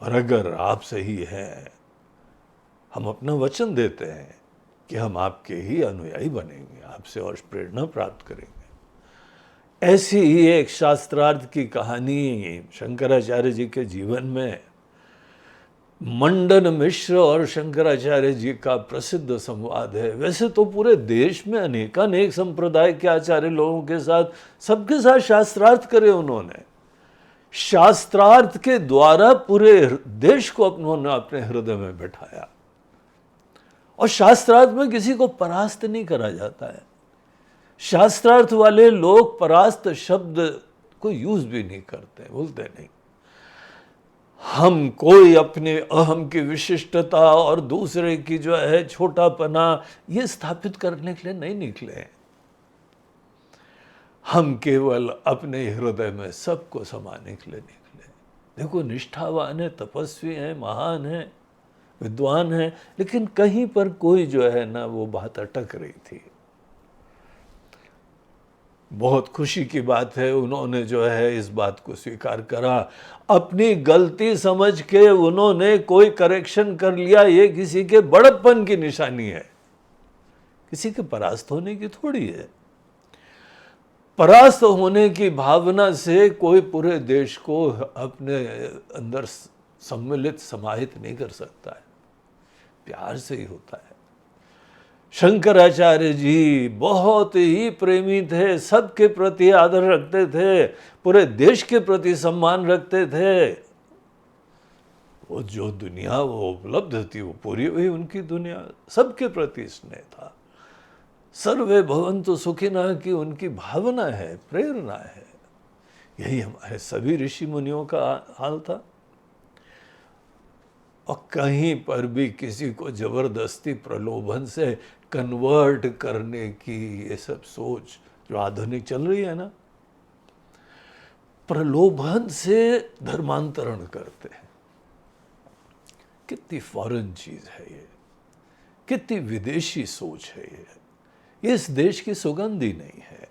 और अगर आप सही हैं, हम अपना वचन देते हैं कि हम आपके ही अनुयायी बनेंगे, आपसे और प्रेरणा प्राप्त करेंगे। ऐसी ही एक शास्त्रार्थ की कहानी शंकराचार्य जी के जीवन में, मंडन मिश्र और शंकराचार्य जी का प्रसिद्ध संवाद है। वैसे तो पूरे देश में अनेकानेक संप्रदाय के आचार्य लोगों के साथ, सबके साथ शास्त्रार्थ करे उन्होंने। शास्त्रार्थ के द्वारा पूरे देश को उन्होंने अपने हृदय में बैठाया। और शास्त्रार्थ में किसी को परास्त नहीं करा जाता है। शास्त्रार्थ वाले लोग परास्त शब्द को यूज भी नहीं करते, बोलते नहीं। हम कोई अपने अहम की विशिष्टता और दूसरे की जो है छोटापना ये स्थापित करने के लिए नहीं निकले। हम केवल अपने हृदय में सबको समाने के लिए निकले। देखो, निष्ठावान है, तपस्वी है, महान है, विद्वान है, लेकिन कहीं पर कोई जो है ना वो बात अटक रही थी। बहुत खुशी की बात है, उन्होंने जो है इस बात को स्वीकार करा, अपनी गलती समझ के उन्होंने कोई करेक्शन कर लिया। ये किसी के बड़प्पन की निशानी है, किसी के परास्त होने की थोड़ी है। परास्त होने की भावना से कोई पूरे देश को अपने अंदर सम्मिलित समाहित नहीं कर सकता है। प्यार से ही होता है। शंकराचार्य जी बहुत ही प्रेमी थे, सबके प्रति आदर रखते थे, पूरे देश के प्रति सम्मान रखते थे। वो जो दुनिया वो उपलब्ध थी वो पूरी हुई उनकी दुनिया, सबके प्रति स्नेह था। सर्वे भवन्तु सुखिनः की उनकी भावना है, प्रेरणा है। यही हमारे सभी ऋषि मुनियों का हाल था। और कहीं पर भी किसी को जबरदस्ती प्रलोभन से कन्वर्ट करने की ये सब सोच जो आधुनिक चल रही है ना, प्रलोभन से धर्मांतरण करते हैं। कितनी फॉरेन चीज है ये, कितनी विदेशी सोच है ये इस देश की सुगंध ही नहीं है,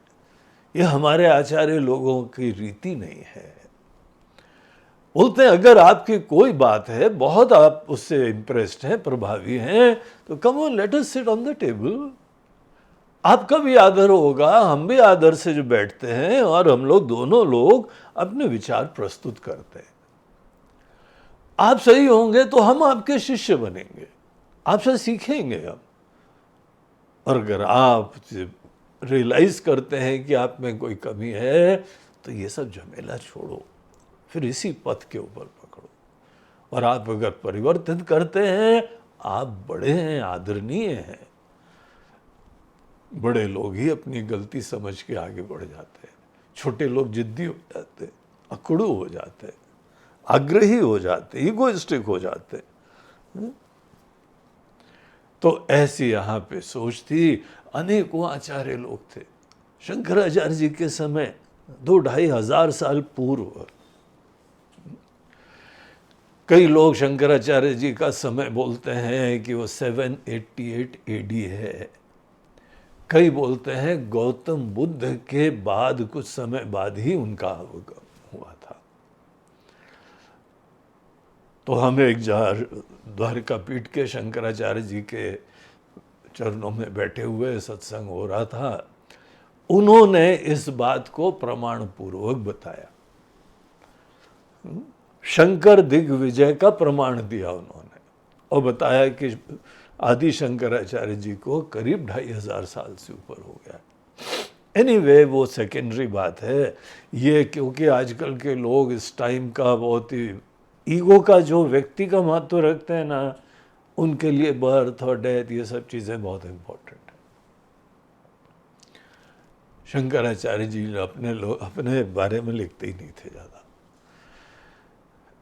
ये हमारे आचार्य लोगों की रीति नहीं है। बोलते हैं अगर आपकी कोई बात है, बहुत आप उससे इंप्रेस्ड हैं, प्रभावी हैं, तो come on let us sit on the table. आपका भी आदर होगा, हम भी आदर से जो बैठते हैं और हम लोग दोनों लोग अपने विचार प्रस्तुत करते हैं। आप सही होंगे तो हम आपके शिष्य बनेंगे, आपसे सीखेंगे हम। और अगर आप रियलाइज करते हैं कि आप में कोई कमी है तो ये सब झमेला छोड़ो, फिर इसी पथ के ऊपर पकड़ो। और आप अगर परिवर्तित करते हैं, आप बड़े हैं, आदरणीय हैं। बड़े लोग ही अपनी गलती समझ के आगे बढ़ जाते हैं, छोटे लोग जिद्दी हो जाते, अकड़ू हो जाते, आग्रही हो जाते, इगोइस्टिक हो जाते। तो ऐसी यहाँ पे सोच थी। अनेकों आचार्य लोग थे शंकराचार्य जी के समय, 2-2.5 हजार साल पूर्व। कई लोग शंकराचार्य जी का समय बोलते हैं कि वो 788 AD है, कई बोलते हैं गौतम बुद्ध के बाद कुछ समय बाद ही उनका हुआ था। तो हम एक जार द्वारका पीठ के शंकराचार्य जी के चरणों में बैठे हुए सत्संग हो रहा था, उन्होंने इस बात को प्रमाण पूर्वक बताया। शंकर दिग्विजय का प्रमाण दिया उन्होंने और बताया कि आदि शंकराचार्य जी को करीब 2500 साल से ऊपर हो गया। एनीवे वो सेकेंडरी बात है। ये क्योंकि आजकल के लोग इस टाइम का बहुत ही ईगो का जो व्यक्ति का महत्व रखते हैं ना, उनके लिए बर्थ और डेथ ये सब चीज़ें बहुत इम्पोर्टेंट है। शंकराचार्य जी अपने बारे में लिखते ही नहीं थे ज़्यादा।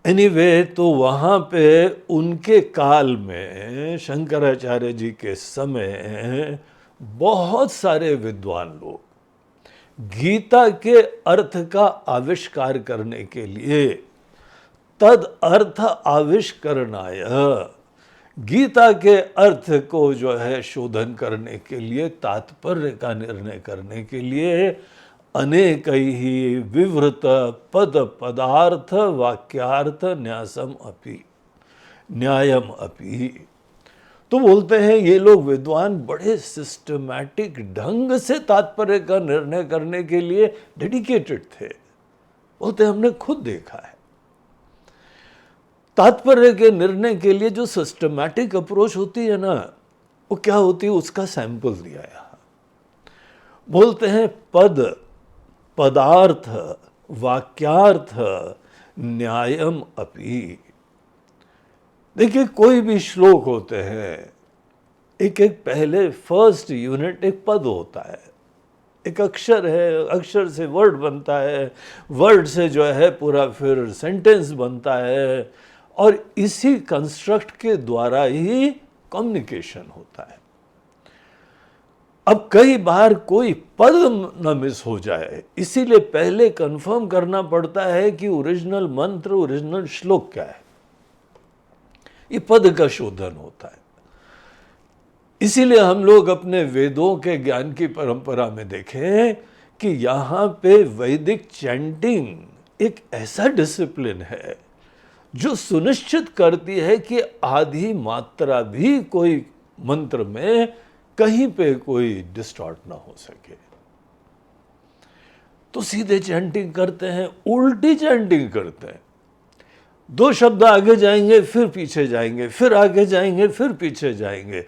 एनीवे तो वहाँ पे उनके काल में, शंकराचार्य जी के समय, बहुत सारे विद्वान लोग गीता के अर्थ का आविष्कार करने के लिए, तद अर्थ आविष्करणाय, गीता के अर्थ को जो है शोधन करने के लिए, तात्पर्य का निर्णय करने के लिए अनेक ही विवृत पद पदार्थ वाक्यार्थ न्यायम अपि। तो बोलते हैं ये लोग विद्वान बड़े सिस्टमैटिक ढंग से तात्पर्य का निर्णय करने के लिए डेडिकेटेड थे। बोलते हैं हमने खुद देखा है। तात्पर्य के निर्णय के लिए जो सिस्टमैटिक अप्रोच होती है ना, वो क्या होती है, उसका सैंपल दिया यहां। बोलते हैं पद पदार्थ वाक्यार्थ न्यायम अपि। देखिए कोई भी श्लोक होते हैं, एक एक पहले फर्स्ट यूनिट एक पद होता है, एक अक्षर है, अक्षर से वर्ड बनता है, वर्ड से जो है पूरा फिर सेंटेंस बनता है, और इसी कंस्ट्रक्ट के द्वारा ही कम्युनिकेशन होता है। अब कई बार कोई पद न मिस हो जाए, इसीलिए पहले कंफर्म करना पड़ता है कि ओरिजिनल मंत्र, ओरिजिनल श्लोक क्या है। ये पद का शोधन होता है। इसीलिए हम लोग अपने वेदों के ज्ञान की परंपरा में देखें कि यहाँ पे वैदिक चैंटिंग एक ऐसा डिसिप्लिन है जो सुनिश्चित करती है कि आधी मात्रा भी कोई मंत्र में कहीं पे कोई डिस्टॉर्ट ना हो सके। तो सीधे चैंटिंग करते हैं, उल्टी चैंटिंग करते हैं। 2 शब्द आगे जाएंगे फिर पीछे जाएंगे, फिर आगे जाएंगे फिर पीछे जाएंगे।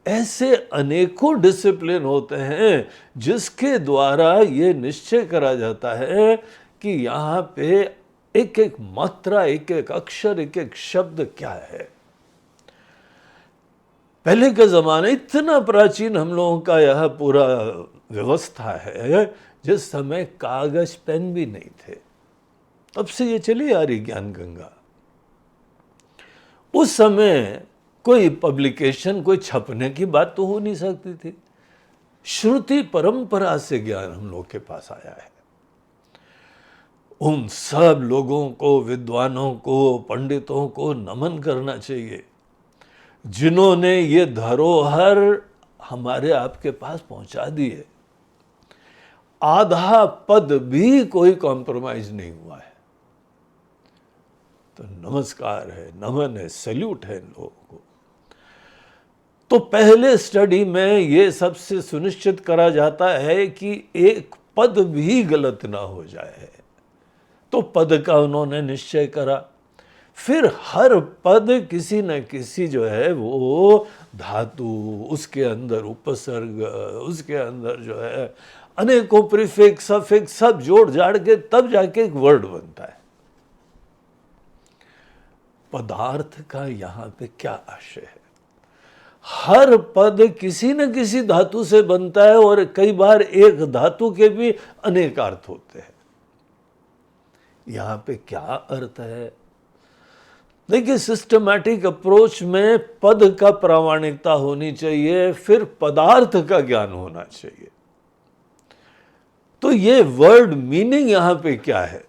ऐसे अनेकों डिसिप्लिन होते हैं जिसके द्वारा ये निश्चय करा जाता है कि यहाँ पे एक एक मात्रा, एक एक अक्षर, एक एक शब्द क्या है। पहले का जमाना इतना प्राचीन हम लोगों का यह पूरा व्यवस्था है, जिस समय कागज पेन भी नहीं थे, तब से ये चली आ रही ज्ञान गंगा। उस समय कोई पब्लिकेशन, कोई छपने की बात तो हो नहीं सकती थी। श्रुति परंपरा से ज्ञान हम लोग के पास आया है। उन सब लोगों को, विद्वानों को, पंडितों को नमन करना चाहिए जिन्होंने ये धरोहर हमारे आपके पास पहुंचा दी है। आधा पद भी कोई कॉम्प्रोमाइज नहीं हुआ है। तो नमस्कार है, नमन है, सैल्यूट है इन लोगों को। तो पहले स्टडी में ये सबसे सुनिश्चित करा जाता है कि एक पद भी गलत ना हो जाए। तो पद का उन्होंने निश्चय करा। फिर हर पद किसी न किसी जो है वो धातु, उसके अंदर उपसर्ग, उसके अंदर जो है अनेकों प्रीफिक्स, सफिक्स सब जोड़ जाड़ के तब जाके एक वर्ड बनता है। पदार्थ का यहाँ पे क्या आशय है? हर पद किसी न किसी धातु से बनता है और कई बार एक धातु के भी अनेक अर्थ होते हैं। यहाँ पे क्या अर्थ है? देखिए, सिस्टमैटिक अप्रोच में पद का प्रामाणिकता होनी चाहिए, फिर पदार्थ का ज्ञान होना चाहिए। तो ये वर्ड मीनिंग यहाँ पे क्या है?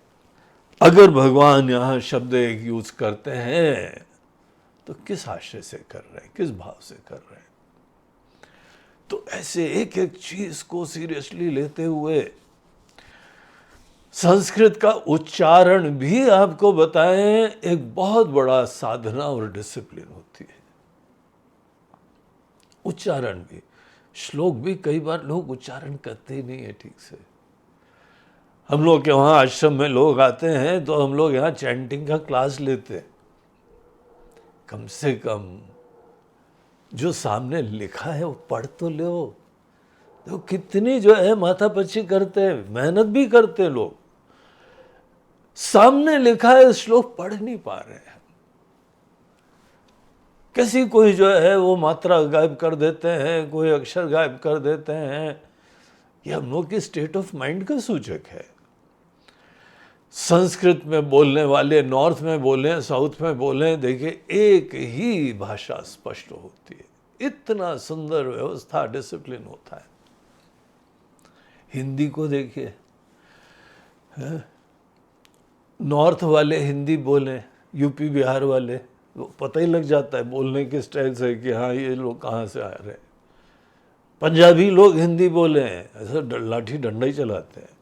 अगर भगवान यहाँ शब्द एक यूज करते हैं तो किस आशय से कर रहे हैं, किस भाव से कर रहे हैं? तो ऐसे एक एक चीज को सीरियसली लेते हुए संस्कृत का उच्चारण भी आपको बताएं, एक बहुत बड़ा साधना और डिसिप्लिन होती है। उच्चारण भी, श्लोक भी कई बार लोग उच्चारण करते ही नहीं है ठीक से। हम लोग के वहाँ आश्रम में लोग आते हैं तो हम लोग यहाँ चैंटिंग का क्लास लेते हैं। कम से कम जो सामने लिखा है वो पढ़ तो लो। तो कितनी जो है माथापच्ची करते हैं, मेहनत भी करते हैं लोग, सामने लिखा है श्लोक पढ़ नहीं पा रहे हैं। किसी कोई जो है वो मात्रा गायब कर देते हैं, कोई अक्षर गायब कर देते हैं। ये हम लोग की स्टेट ऑफ माइंड का सूचक है। संस्कृत में बोलने वाले नॉर्थ में बोले, साउथ में बोले, देखिए एक ही भाषा स्पष्ट होती है, इतना सुंदर व्यवस्था डिसिप्लिन होता है। हिंदी को देखिए, नॉर्थ वाले हिंदी बोले, यूपी बिहार वाले, वो पता ही लग जाता है बोलने के स्टाइल से कि हाँ ये लोग कहाँ से आ रहे हैं। पंजाबी लोग हिंदी बोले हैं, ऐसा लाठी डंडा ही चलाते हैं।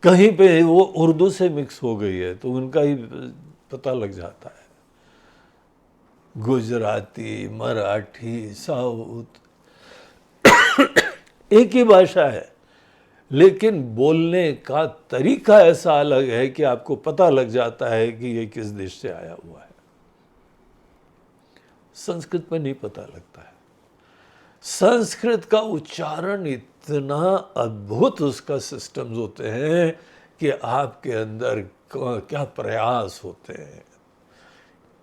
कहीं पे वो उर्दू से मिक्स हो गई है तो उनका ही पता लग जाता है। गुजराती, मराठी, साउथ एक ही भाषा है, लेकिन बोलने का तरीका ऐसा अलग है कि आपको पता लग जाता है कि ये किस देश से आया हुआ है। संस्कृत में नहीं पता लगता है। संस्कृत का उच्चारण इतना अद्भुत उसका सिस्टम्स होते हैं कि आपके अंदर क्या प्रयास होते हैं,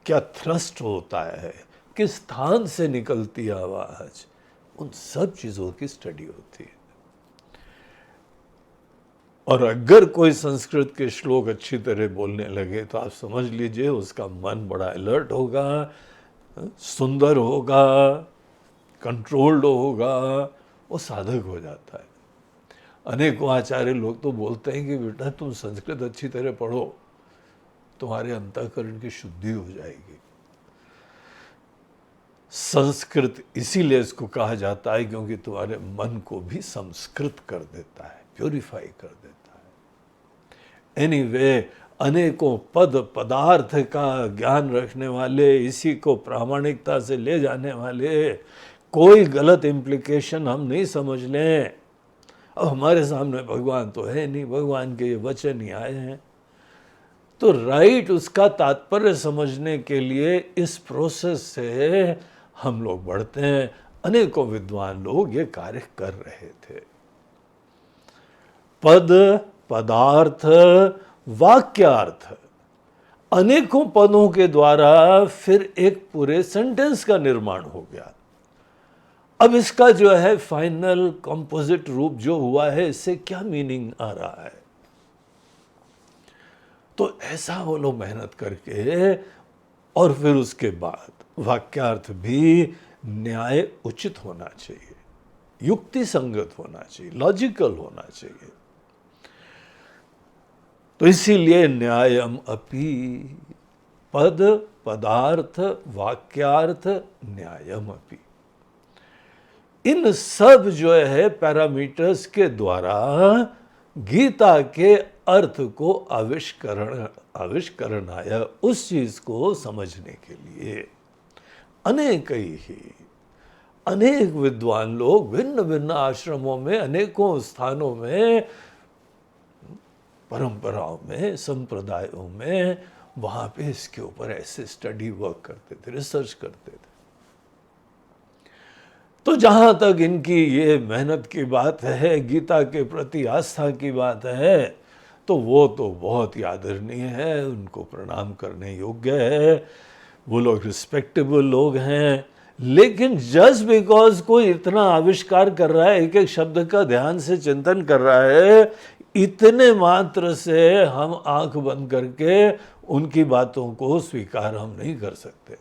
क्या थ्रस्ट होता है, किस स्थान से निकलती है आवाज, उन सब चीजों की स्टडी होती है। और अगर कोई संस्कृत के श्लोक अच्छी तरह बोलने लगे तो आप समझ लीजिए उसका मन बड़ा अलर्ट होगा, सुंदर होगा, कंट्रोल्ड होगा, वो साधक हो जाता है। अनेकों आचार्य लोग तो बोलते हैं कि बेटा तुम संस्कृत अच्छी तरह पढ़ो, तुम्हारे अंतःकरण की शुद्धि हो जाएगी। संस्कृत इसीलिए इसको कहा जाता है क्योंकि तुम्हारे मन को भी संस्कृत कर देता है, प्योरीफाई कर देता है। एनीवे, अनेकों पद पदार्थ का ज्ञान रखने वाले, इसी को प्रामाणिकता से ले जाने वाले, कोई गलत इम्प्लीकेशन हम नहीं समझ लें। अब हमारे सामने भगवान तो है नहीं, भगवान के ये वचन ही आए हैं, तो राइट उसका तात्पर्य समझने के लिए इस प्रोसेस से हम लोग बढ़ते हैं। अनेकों विद्वान लोग ये कार्य कर रहे थे। पद, पदार्थ, वाक्यार्थ, अनेकों पदों के द्वारा फिर एक पूरे सेंटेंस का निर्माण हो गया। अब इसका जो है फाइनल कंपोजिट रूप जो हुआ है, इससे क्या मीनिंग आ रहा है, तो ऐसा वो लोग मेहनत करके, और फिर उसके बाद वाक्यार्थ भी न्याय उचित होना चाहिए, युक्ति संगत होना चाहिए, लॉजिकल होना चाहिए। तो इसीलिए न्यायम अपि, पद, पदार्थ, वाक्यार्थ, न्यायम अपि, इन सब जो है पैरामीटर्स के द्वारा गीता के अर्थ को आविष्करणाय, उस चीज को समझने के लिए अनेक विद्वान लोग भिन्न भिन्न आश्रमों में, अनेकों स्थानों में, परंपराओं में, संप्रदायों में, वहां पे इसके ऊपर ऐसे स्टडी वर्क करते थे, रिसर्च करते थे। तो जहां तक इनकी ये मेहनत की बात है, गीता के प्रति आस्था की बात है, तो वो तो बहुत ही आदरणीय है, उनको प्रणाम करने योग्य है, वो लोग रिस्पेक्टेबल लोग हैं। लेकिन जस्ट बिकॉज कोई इतना आविष्कार कर रहा है, एक एक शब्द का ध्यान से चिंतन कर रहा है, इतने मात्र से हम आंख बंद करके उनकी बातों को स्वीकार हम नहीं कर सकते।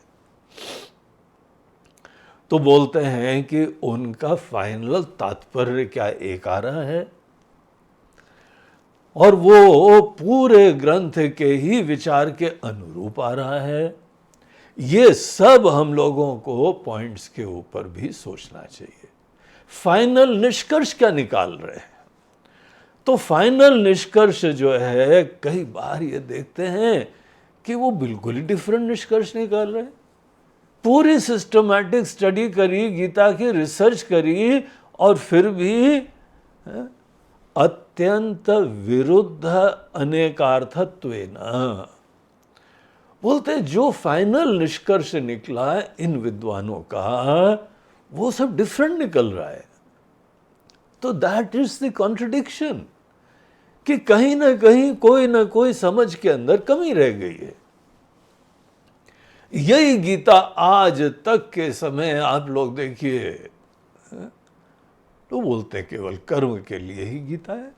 तो बोलते हैं कि उनका फाइनल तात्पर्य क्या एक आ रहा है, और वो पूरे ग्रंथ के ही विचार के अनुरूप आ रहा है। ये सब हम लोगों को पॉइंट्स के ऊपर भी सोचना चाहिए। फाइनल निष्कर्ष क्या निकाल रहे हैं, तो फाइनल निष्कर्ष जो है, कई बार ये देखते हैं कि वो बिल्कुल ही डिफरेंट निष्कर्ष निकाल रहे हैं। पूरी सिस्टमैटिक स्टडी करी, गीता की रिसर्च करी, और फिर भी अत्यंत विरुद्ध अनेकार्थत्वेन, बोलते जो फाइनल निष्कर्ष निकला इन विद्वानों का वो सब डिफरेंट निकल रहा है। तो दैट इज द कॉन्ट्रडिक्शन, कि कहीं ना कहीं कोई ना कोई समझ के अंदर कमी रह गई है। यही गीता आज तक के समय आप लोग देखिए, तो बोलते हैं केवल कर्म के लिए ही गीता है,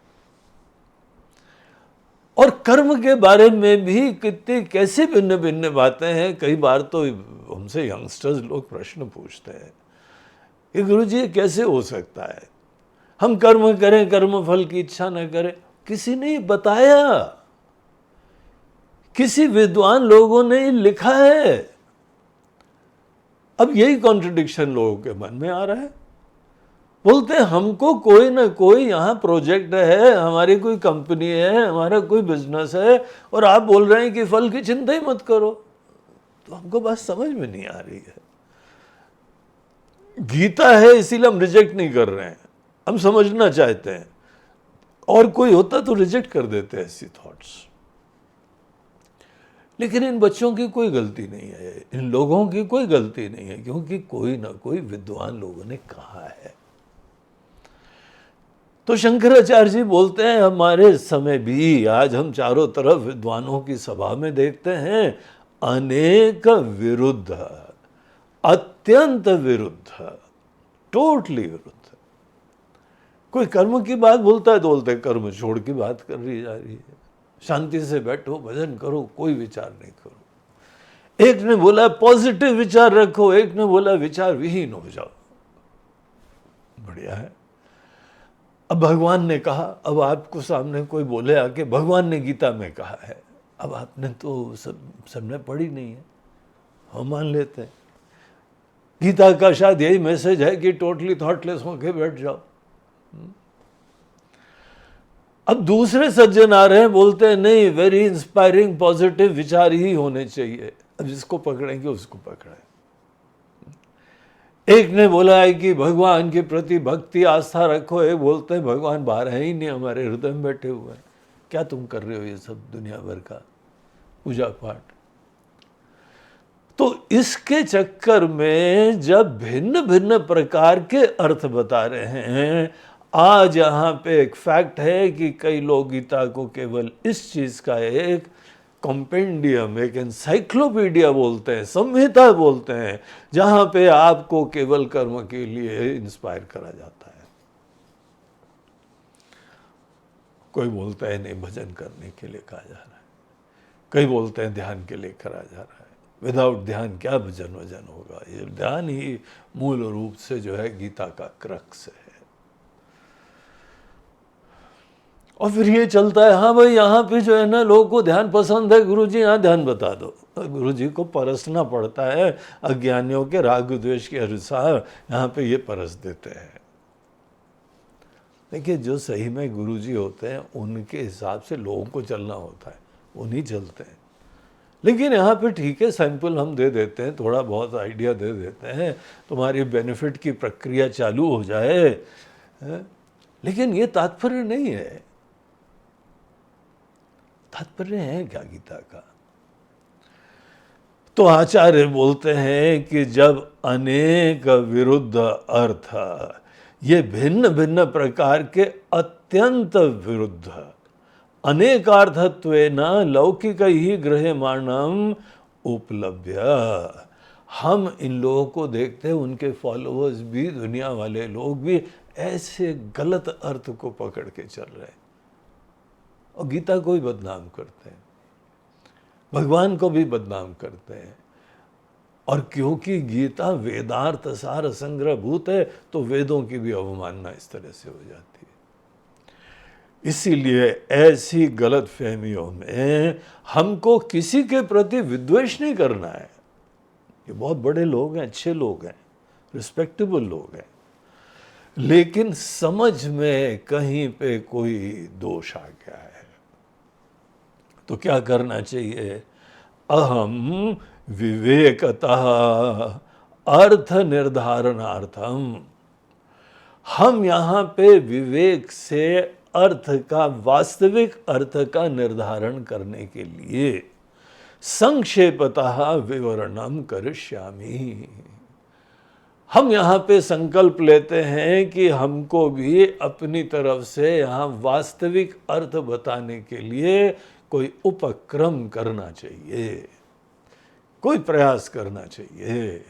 और कर्म के बारे में भी कितनी कैसी भिन्न भिन्न बातें हैं। कई बार तो हमसे यंगस्टर्स लोग प्रश्न पूछते हैं कि गुरुजी ये कैसे हो सकता है, हम कर्म करें, कर्म फल की इच्छा न करें। किसी ने बताया, किसी विद्वान लोगों ने लिखा है। अब यही कॉन्ट्रडिक्शन लोगों के मन में आ रहा है। बोलते हैं हमको कोई ना कोई यहाँ प्रोजेक्ट है, हमारी कोई कंपनी है, हमारा कोई बिजनेस है, और आप बोल रहे हैं कि फल की चिंता ही मत करो। तो हमको बात समझ में नहीं आ रही है। गीता है इसीलिए हम रिजेक्ट नहीं कर रहे हैं, हम समझना चाहते हैं, और कोई होता तो रिजेक्ट कर देते हैं ऐसी थॉट्स। लेकिन इन बच्चों की कोई गलती नहीं है, इन लोगों की कोई गलती नहीं है, क्योंकि कोई ना कोई विद्वान लोगों ने कहा है। तो शंकराचार्य जी बोलते हैं हमारे समय भी आज हम चारों तरफ विद्वानों की सभा में देखते हैं, अनेक विरुद्ध, अत्यंत विरुद्ध, टोटली विरुद्ध। कोई कर्म की बात बोलता है तो बोलते हैं कर्म छोड़ की बात कर रही जा रही है, शांति से बैठो, भजन करो, कोई विचार नहीं करो। एक ने बोला पॉजिटिव विचार रखो, एक ने बोला विचार विहीन हो जाओ। बढ़िया है। अब भगवान ने कहा, अब आपको सामने कोई बोले आके भगवान ने गीता में कहा है, अब आपने तो सबने पढ़ी नहीं है, हम मान लेते हैं। गीता का शायद यही मैसेज है कि टोटली थॉटलेस होके बैठ जाओ। अब दूसरे सज्जन आ रहे हैं, बोलते हैं नहीं, वेरी इंस्पायरिंग पॉजिटिव विचार ही होने चाहिए। अब जिसको पकड़ेंगे उसको पकड़ें। एक ने बोला है कि भगवान के प्रति भक्ति आस्था रखो, एक बोलते हैं भगवान बाहर है ही नहीं, हमारे हृदय में बैठे हुए हैं, क्या तुम कर रहे हो ये सब दुनिया भर का पूजा पाठ। तो इसके चक्कर में जब भिन्न भिन्न प्रकार के अर्थ बता रहे हैं, आज यहाँ पे एक फैक्ट है कि कई लोग गीता को केवल इस चीज का एक कॉम्पेंडियम, एक एनसाइक्लोपीडिया बोलते हैं, संहिता बोलते हैं, जहां पे आपको केवल कर्म के लिए इंस्पायर करा जाता है। कोई बोलता है नहीं, भजन करने के लिए कहा जा रहा है, कई बोलते हैं ध्यान के लिए करा जा रहा है। विदाउट ध्यान क्या भजन वजन होगा। ये ध्यान ही मूल रूप से जो है गीता का क्रक्स है। और फिर ये चलता है, हाँ भाई यहाँ पे जो है ना लोगों को ध्यान पसंद है, गुरुजी यहाँ ध्यान बता दो। गुरुजी को परसना पड़ता है, अज्ञानियों के राग द्वेष के अनुसार यहाँ पे ये परस देते हैं। देखिए जो सही में गुरुजी होते हैं उनके हिसाब से लोगों को चलना होता है, वो नहीं चलते हैं। लेकिन यहाँ पे ठीक है, सैंपल हम दे देते हैं, थोड़ा बहुत आइडिया दे देते हैं, तुम्हारी बेनिफिट की प्रक्रिया चालू हो जाए, लेकिन ये तात्पर्य नहीं है। तात्पर्य है क्या गीता का? तो आचार्य बोलते हैं कि जब अनेक विरुद्ध अर्थ, ये भिन्न भिन्न प्रकार के अत्यंत विरुद्ध, अनेकार्थत्वेन लौकिक ही गृह्यमाणम उपलभ्य, हम इन लोगों को देखते हैं, उनके फॉलोअर्स भी, दुनिया वाले लोग भी ऐसे गलत अर्थ को पकड़ के चल रहे हैं और गीता को भी बदनाम करते हैं, भगवान को भी बदनाम करते हैं। और क्योंकि गीता वेदार्थ सार संग्रह भूत है तो वेदों की भी अवमानना इस तरह से हो जाती है। इसीलिए ऐसी गलत फहमियों में हमको किसी के प्रति विद्वेष नहीं करना है। ये बहुत बड़े लोग हैं, अच्छे लोग हैं, रिस्पेक्टेबल लोग हैं, लेकिन समझ में कहीं पे कोई दोष आ गया है तो क्या करना चाहिए? अहम विवेकतः अर्थ निर्धारणार्थम। हम यहाँ पे विवेक से अर्थ का, वास्तविक अर्थ का निर्धारण करने के लिए संक्षेपतः विवरणम करिष्यामि। हम यहाँ पे संकल्प लेते हैं कि हमको भी अपनी तरफ से यहाँ वास्तविक अर्थ बताने के लिए कोई उपक्रम करना चाहिए, कोई प्रयास करना चाहिए,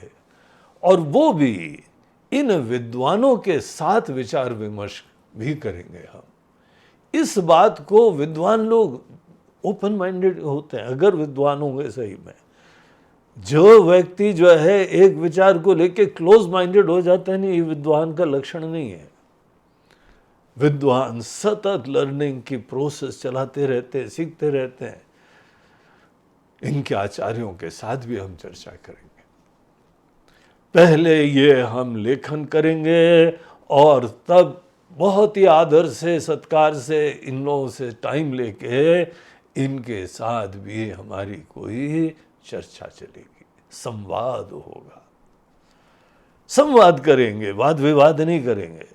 और वो भी इन विद्वानों के साथ विचार विमर्श भी करेंगे हम। इस बात को विद्वान लोग ओपन माइंडेड होते हैं, अगर विद्वान होंगे सही में। जो व्यक्ति जो है एक विचार को लेके क्लोज माइंडेड हो जाता है, नहीं, ये विद्वान का लक्षण नहीं है। विद्वान सतत लर्निंग की प्रोसेस चलाते रहते हैं, सीखते रहते हैं। इनके आचार्यों के साथ भी हम चर्चा करेंगे। पहले ये हम लेखन करेंगे और तब बहुत ही आदर से, सत्कार से, इन लोगों से टाइम लेके इनके साथ भी हमारी कोई चर्चा चलेगी, संवाद होगा। संवाद करेंगे, वाद विवाद नहीं करेंगे।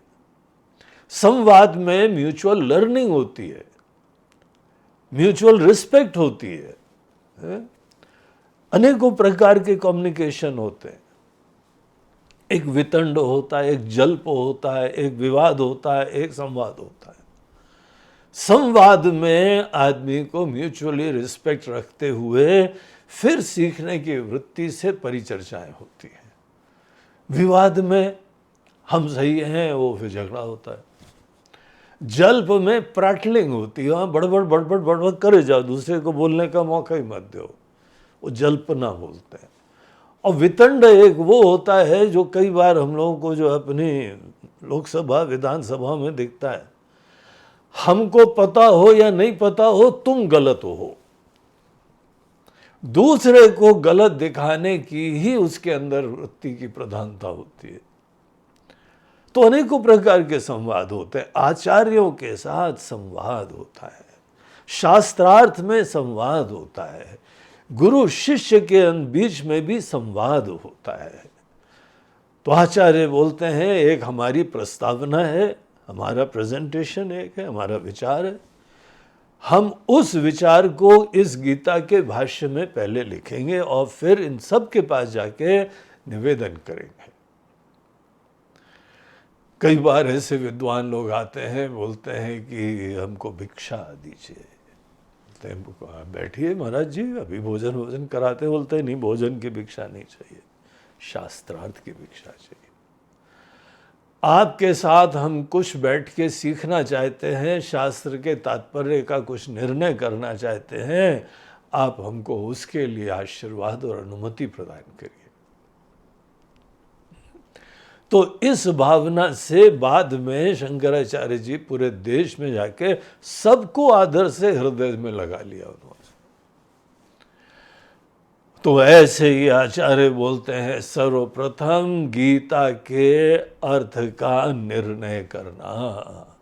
संवाद में म्यूचुअल लर्निंग होती है, म्यूचुअल रिस्पेक्ट होती है, अनेकों प्रकार के कम्युनिकेशन होते हैं। एक वितंड होता है, एक जल्प होता है, एक विवाद होता है, एक संवाद होता है। संवाद में आदमी को म्यूचुअली रिस्पेक्ट रखते हुए फिर सीखने की वृत्ति से परिचर्चाएं होती हैं। विवाद में हम सही हैं, वो फिर झगड़ा होता है। जल्प में प्राटलिंग होती है, वहाँ बड़बड़ बड़बड़ बड़बड़ करे जाओ, दूसरे को बोलने का मौका ही मत दो, वो जल्पना बोलते हैं। और वितंड एक वो होता है जो कई बार हम लोगों को जो अपनी लोकसभा विधानसभा में दिखता है। हमको पता हो या नहीं पता हो, तुम गलत हो, दूसरे को गलत दिखाने की ही उसके अंदर वृत्ति की प्रधानता होती है। तो अनेकों प्रकार के संवाद होते हैं। आचार्यों के साथ संवाद होता है, शास्त्रार्थ में संवाद होता है, गुरु शिष्य के बीच में भी संवाद होता है। तो आचार्य बोलते हैं एक हमारी प्रस्तावना है, हमारा प्रेजेंटेशन एक है, हमारा विचार है। हम उस विचार को इस गीता के भाष्य में पहले लिखेंगे और फिर इन सब के पास जाके निवेदन करेंगे। कई बार ऐसे विद्वान लोग आते हैं, बोलते हैं कि हमको भिक्षा दीजिए। बैठिए महाराज जी, अभी भोजन कराते हैं। बोलते हैं नहीं, भोजन की भिक्षा नहीं चाहिए, शास्त्रार्थ की भिक्षा चाहिए। आपके साथ हम कुछ बैठ के सीखना चाहते हैं, शास्त्र के तात्पर्य का कुछ निर्णय करना चाहते हैं, आप हमको उसके लिए आशीर्वाद और अनुमति प्रदान करिए। तो इस भावना से बाद में शंकराचार्य जी पूरे देश में जाके सबको आदर से हृदय में लगा लिया उन्होंने। तो ऐसे ही आचार्य बोलते हैं, सर्वप्रथम गीता के अर्थ का निर्णय करना,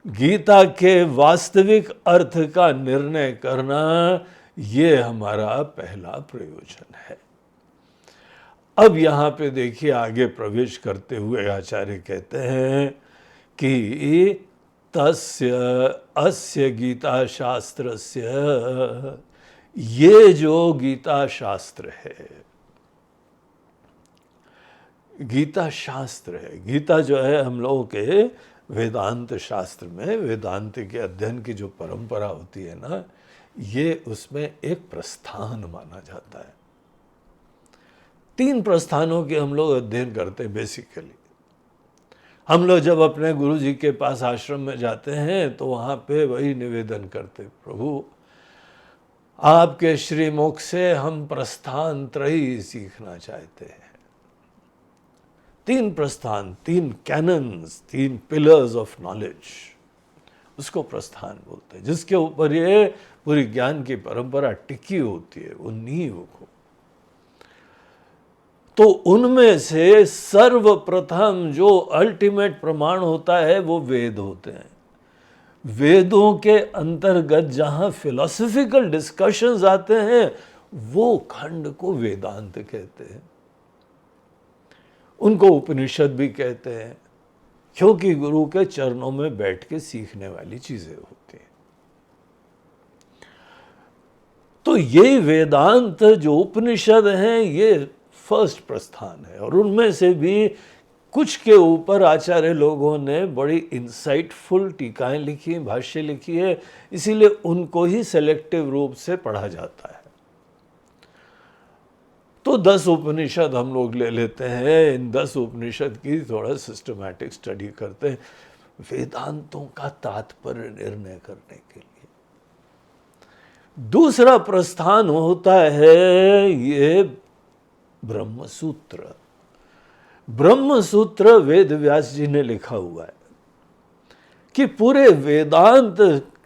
गीता के वास्तविक अर्थ का निर्णय करना, ये हमारा पहला प्रयोजन है। अब यहाँ पे देखिए, आगे प्रवेश करते हुए आचार्य कहते हैं कि तस्य अस्य गीता शास्त्रस्य, ये जो गीता शास्त्र है, गीता शास्त्र है। गीता जो है हम लोगों के वेदांत शास्त्र में, वेदांत के अध्ययन की जो परंपरा होती है ना, ये उसमें एक प्रस्थान माना जाता है। 3 प्रस्थानों के हम लोग अध्ययन करते हैं बेसिकली। हम लोग जब अपने गुरु जी के पास आश्रम में जाते हैं तो वहाँ पे वही निवेदन करते, प्रभु आपके श्रीमुख से हम प्रस्थान त्रयी सीखना चाहते हैं। 3 प्रस्थान, 3 कैनन्स, 3 पिलर्स ऑफ नॉलेज, उसको प्रस्थान बोलते हैं, जिसके ऊपर ये पूरी ज्ञान की परंपरा टिकी होती है, वो नींव को। तो उनमें से सर्वप्रथम जो अल्टीमेट प्रमाण होता है वो वेद होते हैं। वेदों के अंतर्गत जहाँ फिलॉसफिकल डिस्कशंस आते हैं, वो खंड को वेदांत कहते हैं। उनको उपनिषद भी कहते हैं, क्योंकि गुरु के चरणों में बैठ के सीखने वाली चीजें होती हैं। तो ये वेदांत जो उपनिषद हैं, ये फर्स्ट प्रस्थान है, और उनमें से भी कुछ के ऊपर आचार्य लोगों ने बड़ी इंसाइटफुल टीकाएं लिखी, भाष्य लिखी है, इसीलिए उनको ही सेलेक्टिव रूप से पढ़ा जाता है। तो 10 उपनिषद हम लोग ले लेते हैं, इन 10 उपनिषद की थोड़ा सिस्टमैटिक स्टडी करते हैं वेदांतों का तात्पर्य निर्णय करने के लिए। दूसरा प्रस्थान होता है ये ब्रह्मसूत्र। ब्रह्मसूत्र वेद व्यास जी ने लिखा हुआ है कि पूरे वेदांत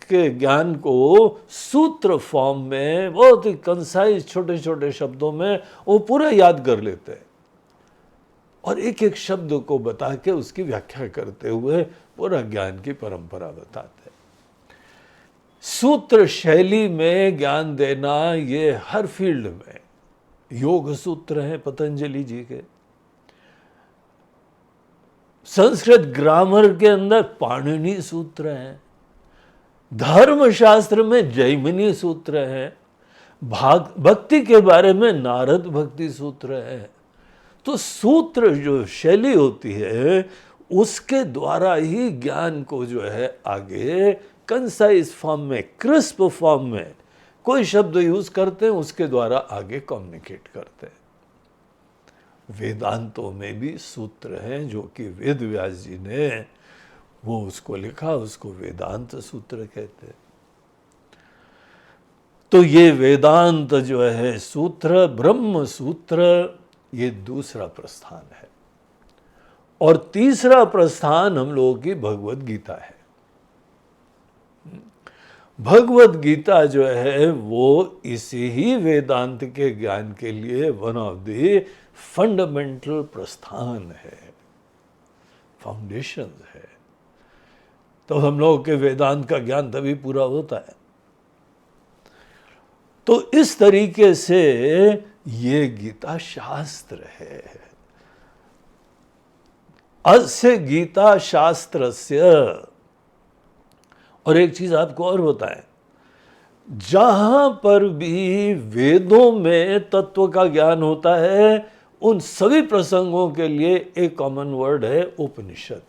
के ज्ञान को सूत्र फॉर्म में, बहुत ही कंसाइज छोटे छोटे शब्दों में वो पूरा याद कर लेते हैं, और एक एक शब्द को बता के उसकी व्याख्या करते हुए पूरा ज्ञान की परंपरा बताते हैं। सूत्र शैली में ज्ञान देना, ये हर फील्ड में, योग सूत्र हैं पतंजलि जी के, संस्कृत ग्रामर के अंदर पाणिनि सूत्र हैं, धर्मशास्त्र में जैमिनी सूत्र है, भक्ति के बारे में नारद भक्ति सूत्र है। तो सूत्र जो शैली होती है, उसके द्वारा ही ज्ञान को जो है आगे कंसाइज फॉर्म में, क्रिस्प फॉर्म में कोई शब्द यूज करते हैं, उसके द्वारा आगे कम्युनिकेट करते हैं। वेदांतों में भी सूत्र हैं जो कि वेद व्यास जी ने वो उसको लिखा, उसको वेदांत सूत्र कहते हैं। तो ये वेदांत जो है सूत्र, ब्रह्म सूत्र, ये दूसरा प्रस्थान है। और तीसरा प्रस्थान हम लोगों की भगवत गीता है। भगवत गीता जो है वो इसी ही वेदांत के ज्ञान के लिए वन ऑफ द फंडामेंटल प्रस्थान है, फाउंडेशन है। तो हम लोगों के वेदांत का ज्ञान तभी पूरा होता है। तो इस तरीके से ये गीता शास्त्र है। अस्य गीता शास्त्रस्य। और एक चीज आपको और बताएं, जहां पर भी वेदों में तत्व का ज्ञान होता है, उन सभी प्रसंगों के लिए एक कॉमन वर्ड है उपनिषद।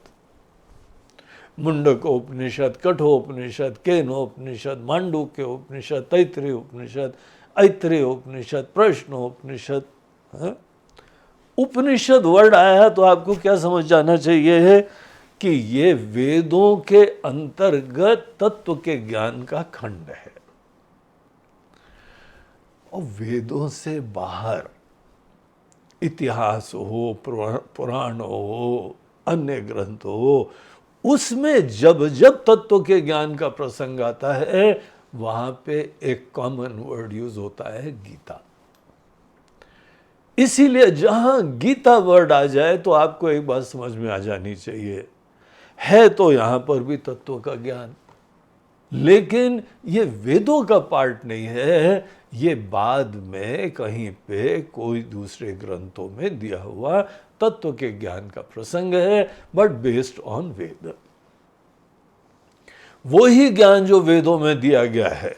मुंडक उपनिषद, कठोपनिषद, केनोपनिषद, मांडूक्य उपनिषद, तैत्तिरीय उपनिषद, ऐत्तिरीय उपनिषद, प्रश्नोपनिषद। उपनिषद वर्ड आया तो आपको क्या समझ जाना चाहिए है कि ये वेदों के अंतर्गत तत्व के ज्ञान का खंड है। और वेदों से बाहर इतिहास हो, पुराण हो, अन्य ग्रंथ हो, उसमें जब जब तत्व के ज्ञान का प्रसंग आता है, वहां पे एक कॉमन वर्ड यूज होता है गीता। इसीलिए जहां गीता वर्ड आ जाए तो आपको एक बात समझ में आ जानी चाहिए, है तो यहां पर भी तत्व का ज्ञान, लेकिन ये वेदों का पार्ट नहीं है, ये बाद में कहीं पे कोई दूसरे ग्रंथों में दिया हुआ तत्व के ज्ञान का प्रसंग है, बट बेस्ड ऑन वेद। वही ज्ञान जो वेदों में दिया गया है,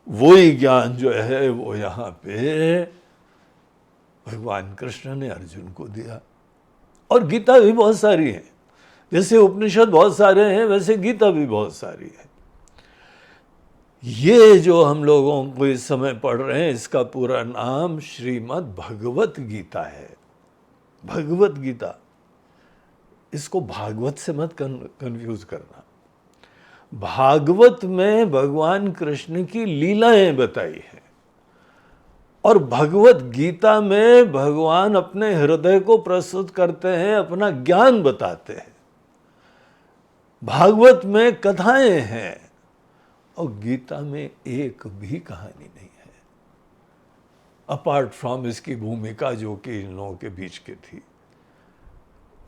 वही ज्ञान जो है वो यहां पे भगवान कृष्ण ने अर्जुन को दिया। और गीता भी बहुत सारी है, जैसे उपनिषद बहुत सारे हैं, वैसे गीता भी बहुत सारी है। ये जो हम लोगों को इस समय पढ़ रहे हैं, इसका पूरा नाम श्रीमद् भगवत गीता है। भगवत गीता, इसको भागवत से मत कंफ्यूज करना। भागवत में भगवान कृष्ण की लीलाएं बताई हैं, और भगवत गीता में भगवान अपने हृदय को प्रस्तुत करते हैं, अपना ज्ञान बताते हैं। भागवत में कथाएं हैं, और गीता में एक भी कहानी नहीं है, अपार्ट फ्रॉम इसकी भूमिका जो कि इन लोगों के बीच की थी।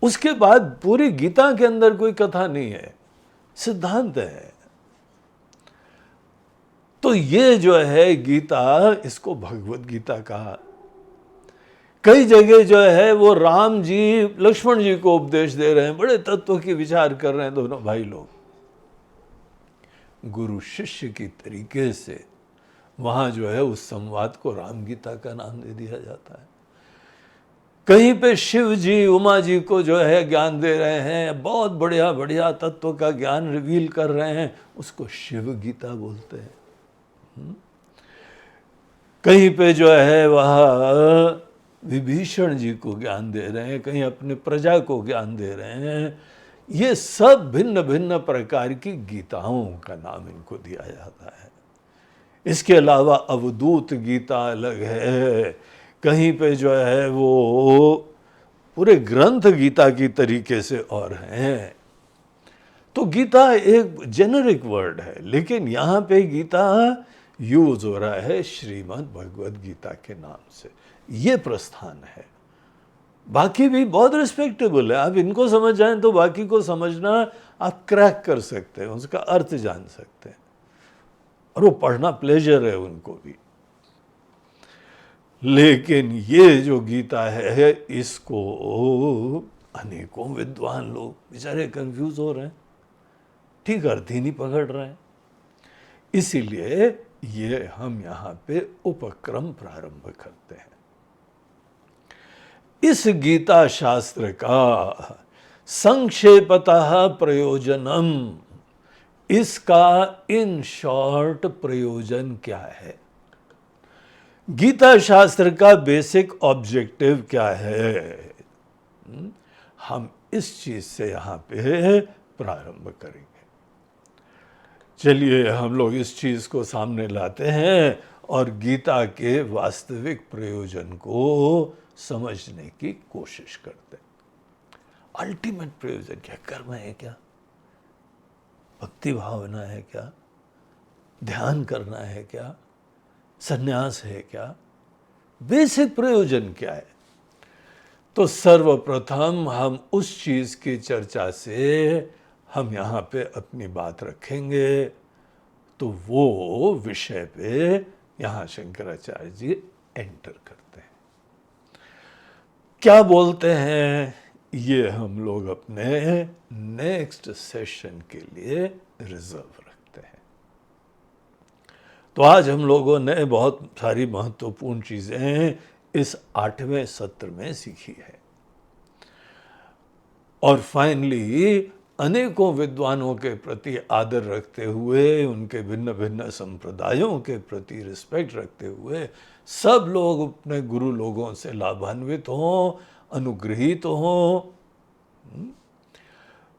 उसके बाद पूरी गीता के अंदर कोई कथा नहीं है, सिद्धांत है। तो ये जो है गीता, इसको भगवत गीता कहा। कई जगह जो है वो राम जी लक्ष्मण जी को उपदेश दे रहे हैं, बड़े तत्व की विचार कर रहे हैं दोनों भाई लोग, गुरु शिष्य की तरीके से वहां जो है उस संवाद को राम गीता का नाम दे दिया जाता है। कहीं पे शिव जी उमा जी को जो है ज्ञान दे रहे हैं, बहुत बढ़िया बढ़िया तत्व का ज्ञान रिवील कर रहे हैं, उसको शिव गीता बोलते हैं। कहीं पे जो है वह विभीषण जी को ज्ञान दे रहे हैं, कहीं अपने प्रजा को ज्ञान दे रहे हैं। ये सब भिन्न भिन्न प्रकार की गीताओं का नाम इनको दिया जाता है। इसके अलावा अवधूत गीता अलग है, कहीं पे जो है वो पूरे ग्रंथ गीता की तरीके से और हैं। तो गीता एक जेनरिक वर्ड है, लेकिन यहाँ पे गीता यूज हो रहा है श्रीमद् भगवद गीता के नाम से। ये प्रस्थान है। बाकी भी बहुत रिस्पेक्टेबल है, आप इनको समझ जाएं तो बाकी को समझना आप क्रैक कर सकते हैं, उसका अर्थ जान सकते हैं, और वो पढ़ना प्लेजर है उनको भी। लेकिन ये जो गीता है, इसको अनेकों विद्वान लोग बेचारे कंफ्यूज हो रहे हैं, ठीक अर्थ ही नहीं पकड़ रहे हैं। इसीलिए ये हम यहाँ पे उपक्रम प्रारंभ करते हैं। इस गीता शास्त्र का संक्षेपतः प्रयोजनम, इसका इन शॉर्ट प्रयोजन क्या है? गीता शास्त्र का बेसिक ऑब्जेक्टिव क्या है? हम इस चीज से यहां पे प्रारंभ करेंगे। चलिए हम लोग इस चीज को सामने लाते हैं और गीता के वास्तविक प्रयोजन को समझने की कोशिश करते हैं। अल्टीमेट प्रयोजन क्या? कर्म है क्या? भक्ति भावना है क्या? ध्यान करना है क्या? संन्यास है क्या? बेसिक प्रयोजन क्या है? तो सर्वप्रथम हम उस चीज की चर्चा से हम यहाँ पे अपनी बात रखेंगे। तो वो विषय पे यहाँ शंकराचार्य जी एंटर करते हैं। क्या बोलते हैं ये हम लोग अपने नेक्स्ट सेशन के लिए रिजर्व रखते हैं। तो आज हम लोगों ने बहुत सारी महत्वपूर्ण चीजें इस 8वें सत्र में सीखी है, और फाइनली अनेकों विद्वानों के प्रति आदर रखते हुए, उनके भिन्न भिन्न संप्रदायों के प्रति रिस्पेक्ट रखते हुए, सब लोग अपने गुरु लोगों से लाभान्वित हों, अनुग्रहित हों।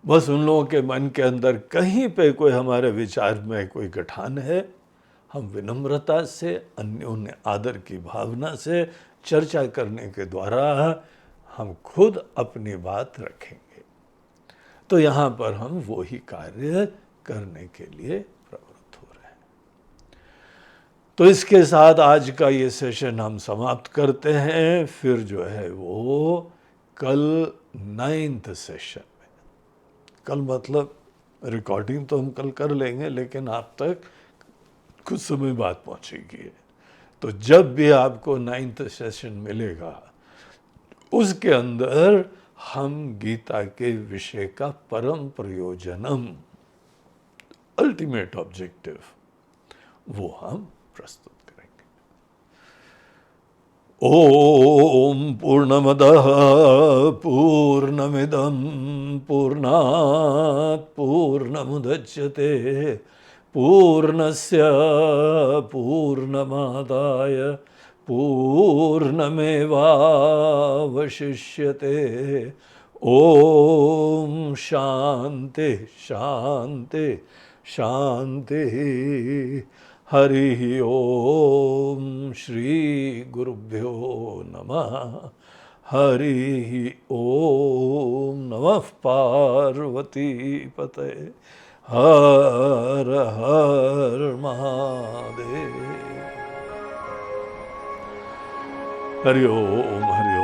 बस उन लोगों के मन के अंदर कहीं पे कोई हमारे विचार में कोई गठान है, हम विनम्रता से, अन्योन्य आदर की भावना से चर्चा करने के द्वारा हम खुद अपनी बात रखेंगे। तो यहाँ पर हम वो ही कार्य करने के लिए प्रवृत्त हो रहे हैं। तो इसके साथ आज का ये सेशन हम समाप्त करते हैं। फिर जो है वो कल 9th सेशन में, कल मतलब रिकॉर्डिंग तो हम कल कर लेंगे, लेकिन आप तक कुछ समय बाद पहुंचेगी। तो जब भी आपको 9th सेशन मिलेगा, उसके अंदर हम गीता के विषय का परम प्रयोजनम, अल्टीमेट ऑब्जेक्टिव, वो हम प्रस्तुत करेंगे। ओम पूर्णमदः पूर्णमिदं पूर्णात् पूर्णमुदच्यते पूर्णस्य पूर्णमादाय पूर्णमेवावशिष्यते। ओम शांति शांति शांति। हरि ओम श्री गुरुभ्यो नमः। हरि ओम नमः पार्वती पते। हर हर महादेव। हरि ओम हरि ओम।